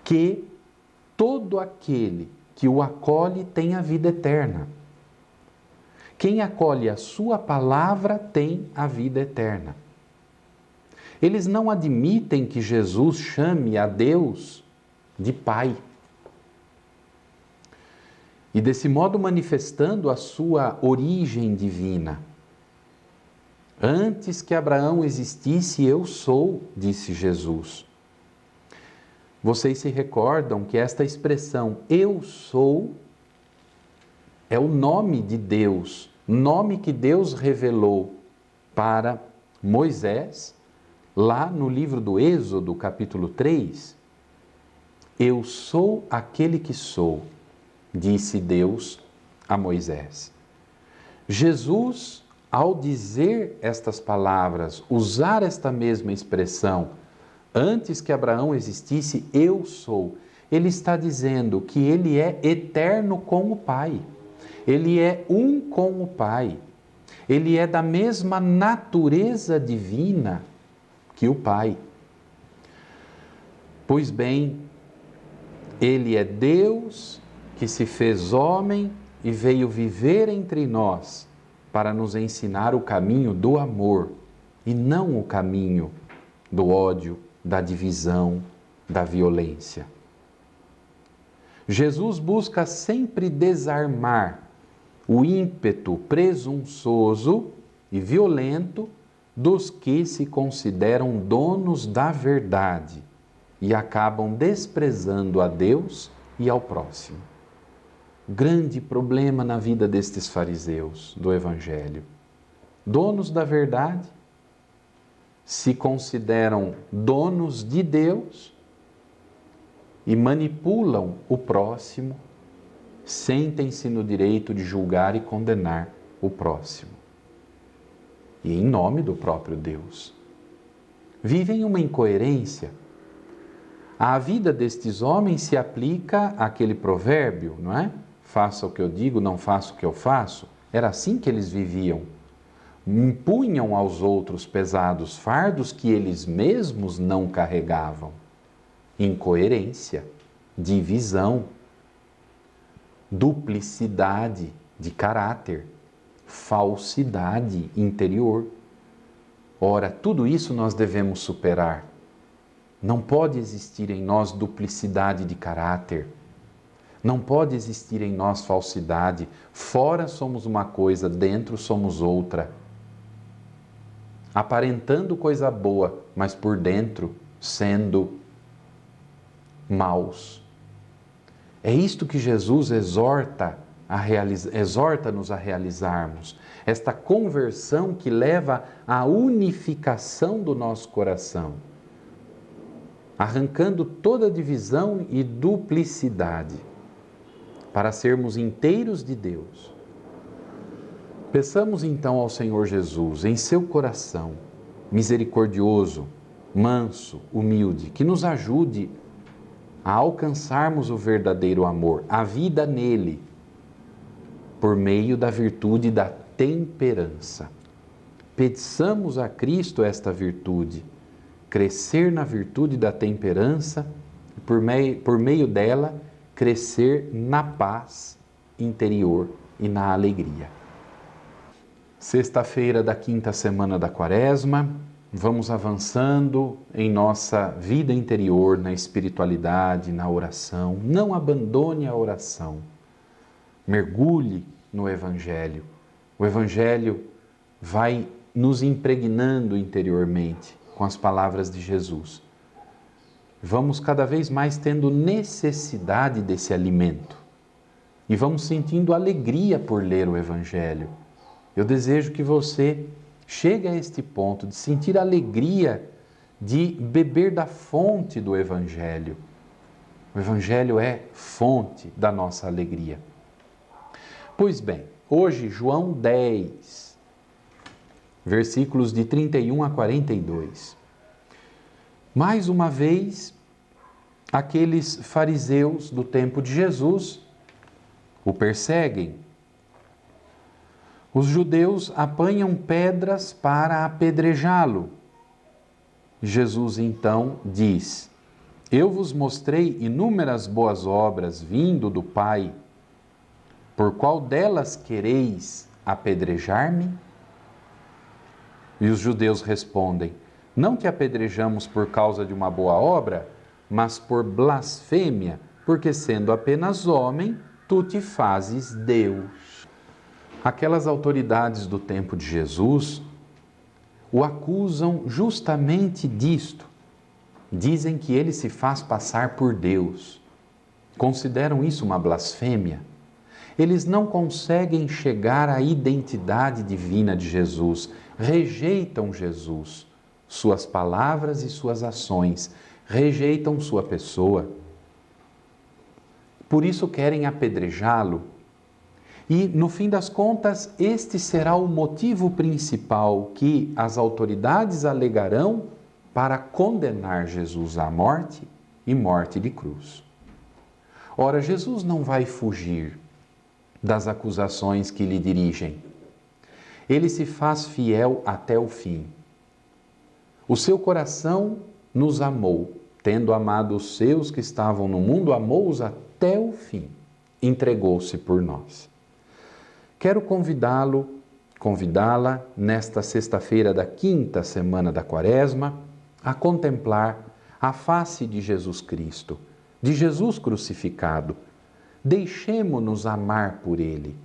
que todo aquele que o acolhe tem a vida eterna. Quem acolhe a sua palavra tem a vida eterna. Eles não admitem que Jesus chame a Deus de Pai. E desse modo manifestando a sua origem divina. Antes que Abraão existisse, eu sou, disse Jesus. Vocês se recordam que esta expressão, eu sou, é o nome de Deus, nome que Deus revelou para Moisés, lá no livro do Êxodo, capítulo 3. Eu sou aquele que sou, disse Deus a Moisés. Jesus, ao dizer estas palavras, usar esta mesma expressão, antes que Abraão existisse, eu sou, ele está dizendo que ele é eterno com o Pai. Ele é um com o Pai. Ele é da mesma natureza divina que o Pai. Pois bem, ele é Deus que se fez homem e veio viver entre nós para nos ensinar o caminho do amor e não o caminho do ódio, da divisão, da violência. Jesus busca sempre desarmar o ímpeto presunçoso e violento dos que se consideram donos da verdade e acabam desprezando a Deus e ao próximo. Grande problema na vida destes fariseus do Evangelho. Donos da verdade, se consideram donos de Deus e manipulam o próximo, sentem-se no direito de julgar e condenar o próximo. E em nome do próprio Deus. Vivem uma incoerência. À vida destes homens se aplica aquele provérbio, não é? Faça o que eu digo, não faça o que eu faço. Era assim que eles viviam. Impunham aos outros pesados fardos que eles mesmos não carregavam. Incoerência, divisão, duplicidade de caráter, falsidade interior. Ora, tudo isso nós devemos superar. Não pode existir em nós duplicidade de caráter. Não pode existir em nós falsidade. Fora somos uma coisa, dentro somos outra. Aparentando coisa boa, mas por dentro sendo maus. É isto que Jesus exorta-nos a realizarmos. Esta conversão que leva à unificação do nosso coração, arrancando toda divisão e duplicidade, para sermos inteiros de Deus. Peçamos então ao Senhor Jesus, em seu coração, misericordioso, manso, humilde, que nos ajude a alcançarmos o verdadeiro amor, a vida nele, por meio da virtude da temperança. Peçamos a Cristo esta virtude, crescer na virtude da temperança e por meio dela crescer na paz interior e na alegria. Sexta-feira da quinta semana da Quaresma, vamos avançando em nossa vida interior, na espiritualidade, na oração. Não abandone a oração. Mergulhe no Evangelho. O Evangelho vai nos impregnando interiormente com as palavras de Jesus. Vamos cada vez mais tendo necessidade desse alimento e vamos sentindo alegria por ler o Evangelho. Eu desejo que você chegue a este ponto de sentir alegria de beber da fonte do Evangelho. O Evangelho é fonte da nossa alegria. Pois bem, hoje João 10, versículos de 31 a 42. Mais uma vez, aqueles fariseus do tempo de Jesus o perseguem. Os judeus apanham pedras para apedrejá-lo. Jesus então diz: Eu vos mostrei inúmeras boas obras vindo do Pai. Por qual delas quereis apedrejar-me? E os judeus respondem: Não te apedrejamos por causa de uma boa obra, mas por blasfêmia, porque sendo apenas homem, tu te fazes Deus. Aquelas autoridades do tempo de Jesus o acusam justamente disto. Dizem que ele se faz passar por Deus. Consideram isso uma blasfêmia. Eles não conseguem chegar à identidade divina de Jesus, rejeitam Jesus, suas palavras e suas ações, rejeitam sua pessoa. Por isso querem apedrejá-lo. E, no fim das contas, este será o motivo principal que as autoridades alegarão para condenar Jesus à morte e morte de cruz. Ora, Jesus não vai fugir das acusações que lhe dirigem. Ele se faz fiel até o fim. O seu coração nos amou, tendo amado os seus que estavam no mundo, amou-os até o fim, entregou-se por nós. Quero convidá-la, nesta sexta-feira da quinta semana da Quaresma, a contemplar a face de Jesus Cristo, de Jesus crucificado. Deixemo-nos amar por Ele.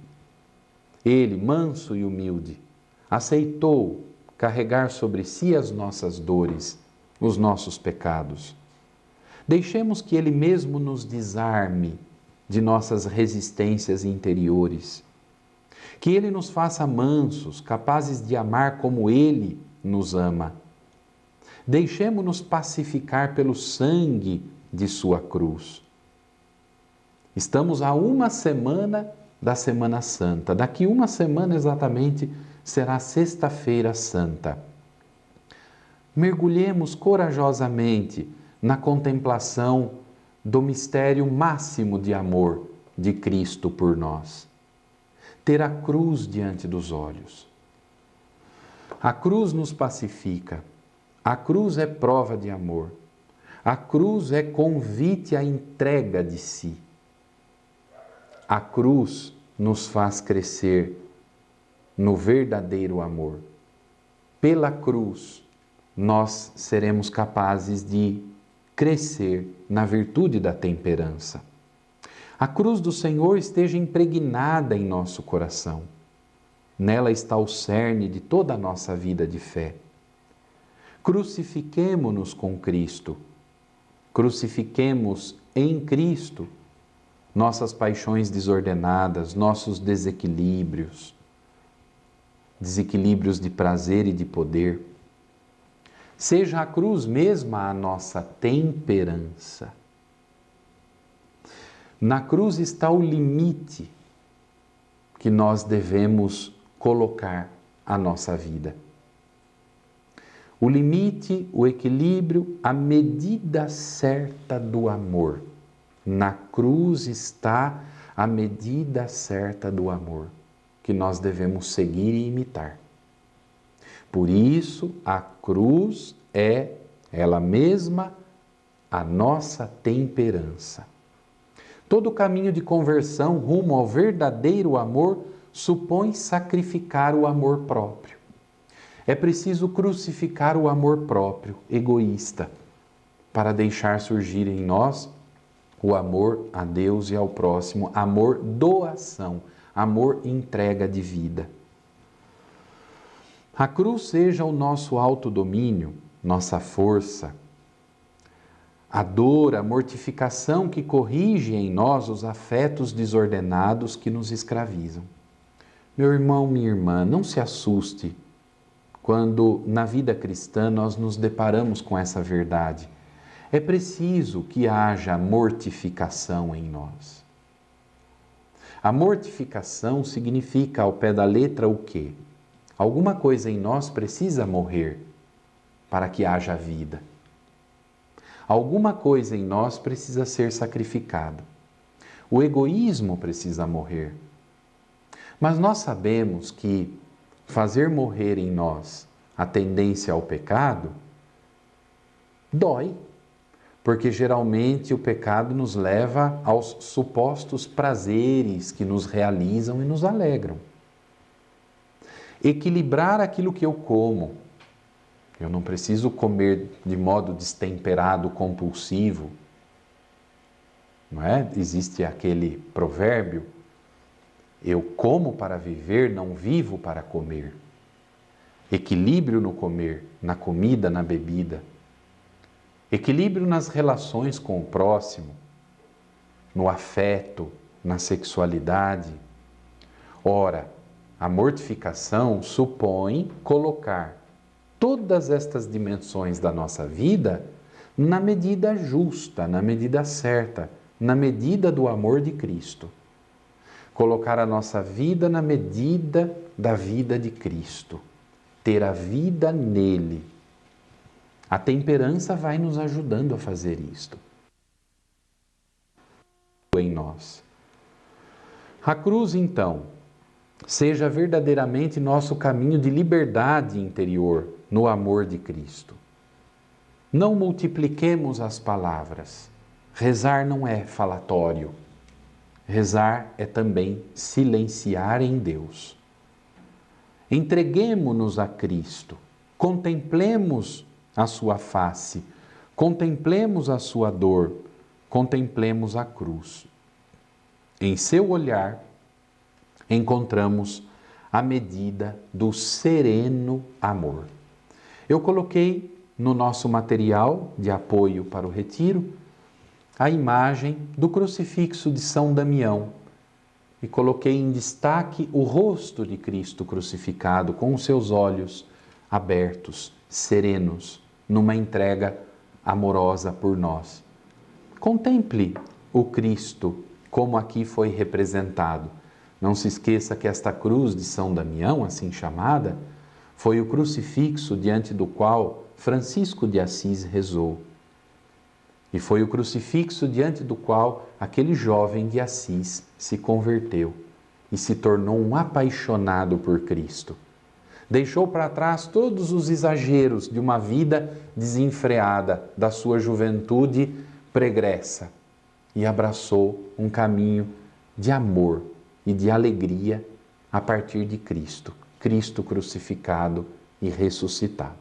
Ele, manso e humilde, aceitou carregar sobre si as nossas dores, os nossos pecados. Deixemos que Ele mesmo nos desarme de nossas resistências interiores. Que Ele nos faça mansos, capazes de amar como Ele nos ama. Deixemo-nos pacificar pelo sangue de sua cruz. Estamos a uma semana da Semana Santa. Daqui uma semana exatamente será Sexta-feira Santa. Mergulhemos corajosamente na contemplação do mistério máximo de amor de Cristo por nós. Ter a cruz diante dos olhos. A cruz nos pacifica. A cruz é prova de amor. A cruz é convite à entrega de si. A cruz nos faz crescer no verdadeiro amor. Pela cruz, nós seremos capazes de crescer na virtude da temperança. A cruz do Senhor esteja impregnada em nosso coração. Nela está o cerne de toda a nossa vida de fé. Crucifiquemo-nos com Cristo. Crucifiquemos em Cristo nossas paixões desordenadas, nossos desequilíbrios de prazer e de poder. Seja a cruz mesma a nossa temperança. Na cruz está o limite que nós devemos colocar à nossa vida. O limite, o equilíbrio, a medida certa do amor. Na cruz está a medida certa do amor que nós devemos seguir e imitar. Por isso, a cruz é ela mesma a nossa temperança. Todo caminho de conversão rumo ao verdadeiro amor supõe sacrificar o amor próprio. É preciso crucificar o amor próprio, egoísta, para deixar surgir em nós o amor a Deus e ao próximo, amor doação, amor entrega de vida. A cruz seja o nosso autodomínio, nossa força, a dor, a mortificação que corrige em nós os afetos desordenados que nos escravizam. Meu irmão, minha irmã, não se assuste quando na vida cristã nós nos deparamos com essa verdade. É preciso que haja mortificação em nós. A mortificação significa, ao pé da letra, o quê? Alguma coisa em nós precisa morrer para que haja vida. Alguma coisa em nós precisa ser sacrificada. O egoísmo precisa morrer. Mas nós sabemos que fazer morrer em nós a tendência ao pecado dói, porque geralmente o pecado nos leva aos supostos prazeres que nos realizam e nos alegram. Equilibrar aquilo que eu como. Eu não preciso comer de modo destemperado, compulsivo. Não é? Existe aquele provérbio: eu como para viver, não vivo para comer. Equilíbrio no comer, na comida, na bebida. Equilíbrio nas relações com o próximo, no afeto, na sexualidade. Ora, a mortificação supõe colocar todas estas dimensões da nossa vida na medida justa, na medida certa, na medida do amor de Cristo. Colocar a nossa vida na medida da vida de Cristo. Ter a vida nele. A temperança vai nos ajudando a fazer isto. Em nós. A cruz, então, seja verdadeiramente nosso caminho de liberdade interior no amor de Cristo. Não multipliquemos as palavras. Rezar não é falatório. Rezar é também silenciar em Deus. Entreguemo-nos a Cristo. Contemplemos a sua face. Contemplemos a sua dor. Contemplemos a cruz. Em seu olhar, encontramos a medida do sereno amor. Eu coloquei no nosso material de apoio para o retiro a imagem do crucifixo de São Damião e coloquei em destaque o rosto de Cristo crucificado com os seus olhos abertos, serenos, numa entrega amorosa por nós. Contemple o Cristo como aqui foi representado. Não se esqueça que esta cruz de São Damião, assim chamada, foi o crucifixo diante do qual Francisco de Assis rezou. E foi o crucifixo diante do qual aquele jovem de Assis se converteu e se tornou um apaixonado por Cristo. Deixou para trás todos os exageros de uma vida desenfreada, da sua juventude pregressa, e abraçou um caminho de amor e de alegria a partir de Cristo, Cristo crucificado e ressuscitado.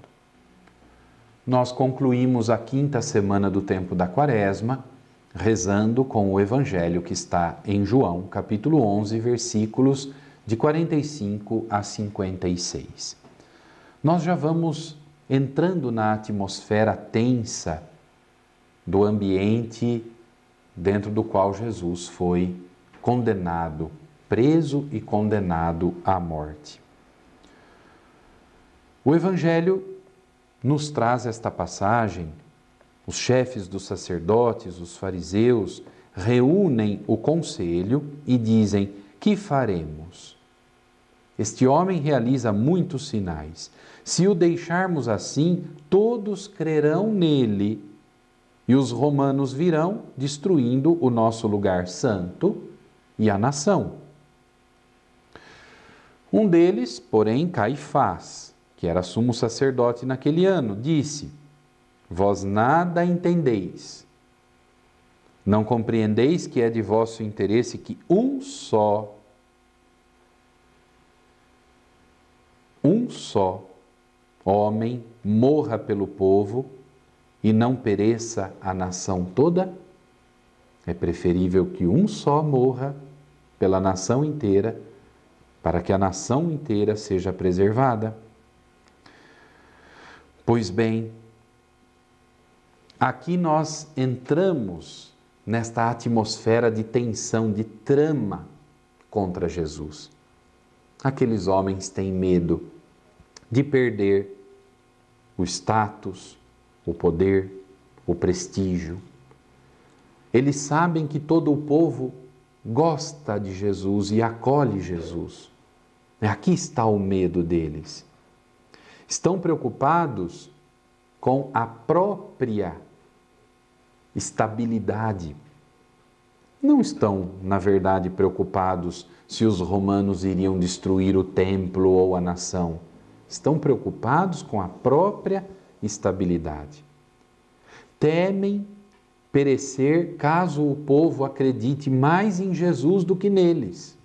Nós concluímos a 5ª semana do tempo da Quaresma, rezando com o Evangelho que está em João, capítulo 11, versículos de 45 a 56. Nós já vamos entrando na atmosfera tensa do ambiente dentro do qual Jesus foi condenado, preso e condenado à morte. O Evangelho nos traz esta passagem. Os chefes dos sacerdotes, os fariseus, reúnem o conselho e dizem: que faremos? Este homem realiza muitos sinais. Se o deixarmos assim, todos crerão nele e os romanos virão, destruindo o nosso lugar santo e a nação. Um deles, porém, Caifás, que era sumo sacerdote naquele ano, disse: vós nada entendeis. Não compreendeis que é de vosso interesse que um só homem morra pelo povo e não pereça a nação toda? É preferível que um só morra pela nação inteira, para que a nação inteira seja preservada. Pois bem, aqui nós entramos nesta atmosfera de tensão, de trama contra Jesus. Aqueles homens têm medo de perder o status, o poder, o prestígio. Eles sabem que todo o povo gosta de Jesus e acolhe Jesus. Aqui está o medo deles. Estão preocupados com a própria estabilidade. Não estão, na verdade, preocupados se os romanos iriam destruir o templo ou a nação. Estão preocupados com a própria estabilidade. Temem perecer caso o povo acredite mais em Jesus do que neles.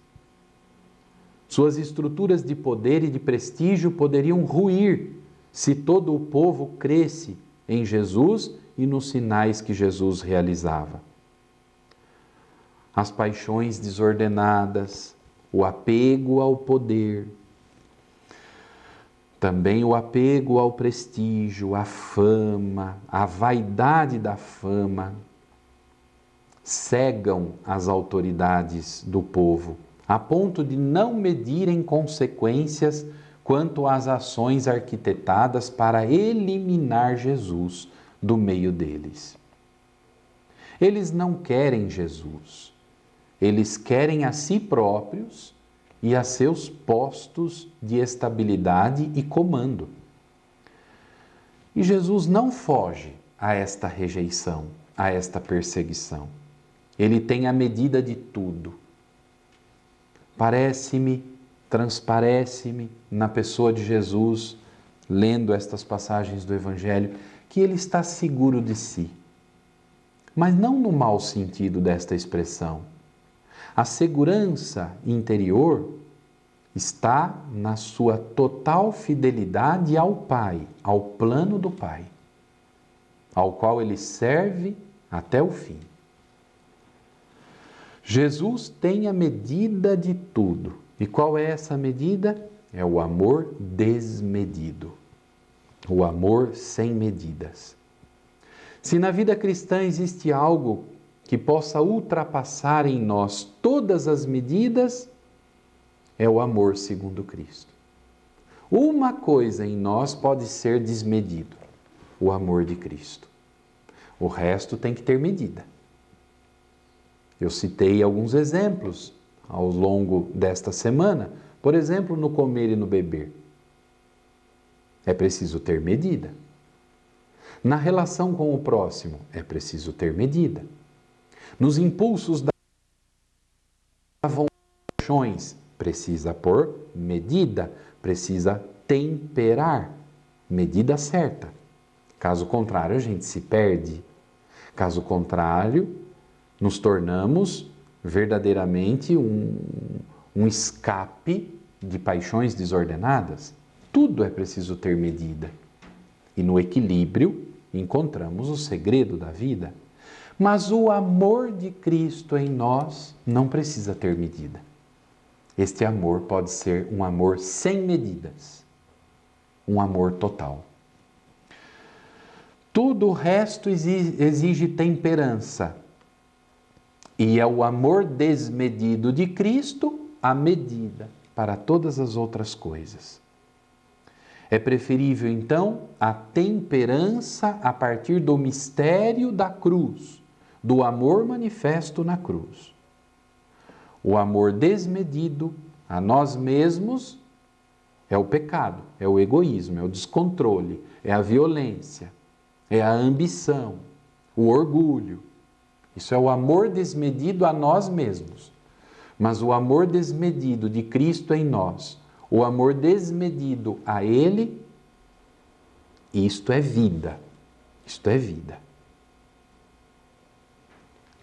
Suas estruturas de poder e de prestígio poderiam ruir se todo o povo cresce em Jesus e nos sinais que Jesus realizava. As paixões desordenadas, o apego ao poder, também o apego ao prestígio, à fama, à vaidade da fama, cegam as autoridades do povo, a ponto de não medirem consequências quanto às ações arquitetadas para eliminar Jesus do meio deles. Eles não querem Jesus, eles querem a si próprios e a seus postos de estabilidade e comando. E Jesus não foge a esta rejeição, a esta perseguição. Ele tem a medida de tudo. Transparece-me na pessoa de Jesus, lendo estas passagens do Evangelho, que ele está seguro de si. Mas não no mau sentido desta expressão. A segurança interior está na sua total fidelidade ao Pai, ao plano do Pai, ao qual ele serve até o fim. Jesus tem a medida de tudo. E qual é essa medida? É o amor desmedido. O amor sem medidas. Se na vida cristã existe algo que possa ultrapassar em nós todas as medidas, é o amor segundo Cristo. Uma coisa em nós pode ser desmedido: o amor de Cristo. O resto tem que ter medida. Eu citei alguns exemplos ao longo desta semana, por exemplo, no comer e no beber. É preciso ter medida. Na relação com o próximo, é preciso ter medida. Nos impulsos da vontade, precisa pôr medida, precisa temperar, medida certa. Caso contrário, a gente se perde. Caso contrário, nos tornamos verdadeiramente um escape de paixões desordenadas. Tudo é preciso ter medida. E no equilíbrio encontramos o segredo da vida. Mas o amor de Cristo em nós não precisa ter medida. Este amor pode ser um amor sem medidas, um amor total. Tudo o resto exige temperança. E é o amor desmedido de Cristo a medida para todas as outras coisas. É preferível, então, a temperança a partir do mistério da cruz, do amor manifesto na cruz. O amor desmedido a nós mesmos é o pecado, é o egoísmo, é o descontrole, é a violência, é a ambição, o orgulho. Isso é o amor desmedido a nós mesmos. Mas o amor desmedido de Cristo em nós, o amor desmedido a Ele, isto é vida. Isto é vida.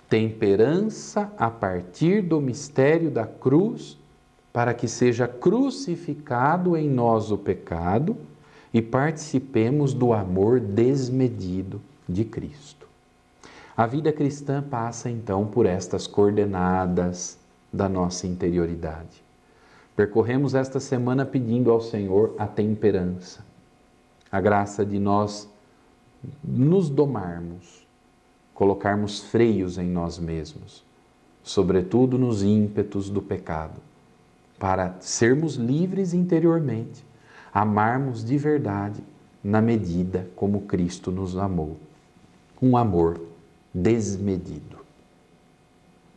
Temperança a partir do mistério da cruz, para que seja crucificado em nós o pecado e participemos do amor desmedido de Cristo. A vida cristã passa então por estas coordenadas da nossa interioridade. Percorremos esta semana pedindo ao Senhor a temperança, a graça de nós nos domarmos, colocarmos freios em nós mesmos, sobretudo nos ímpetos do pecado, para sermos livres interiormente, amarmos de verdade na medida como Cristo nos amou, um amor desmedido.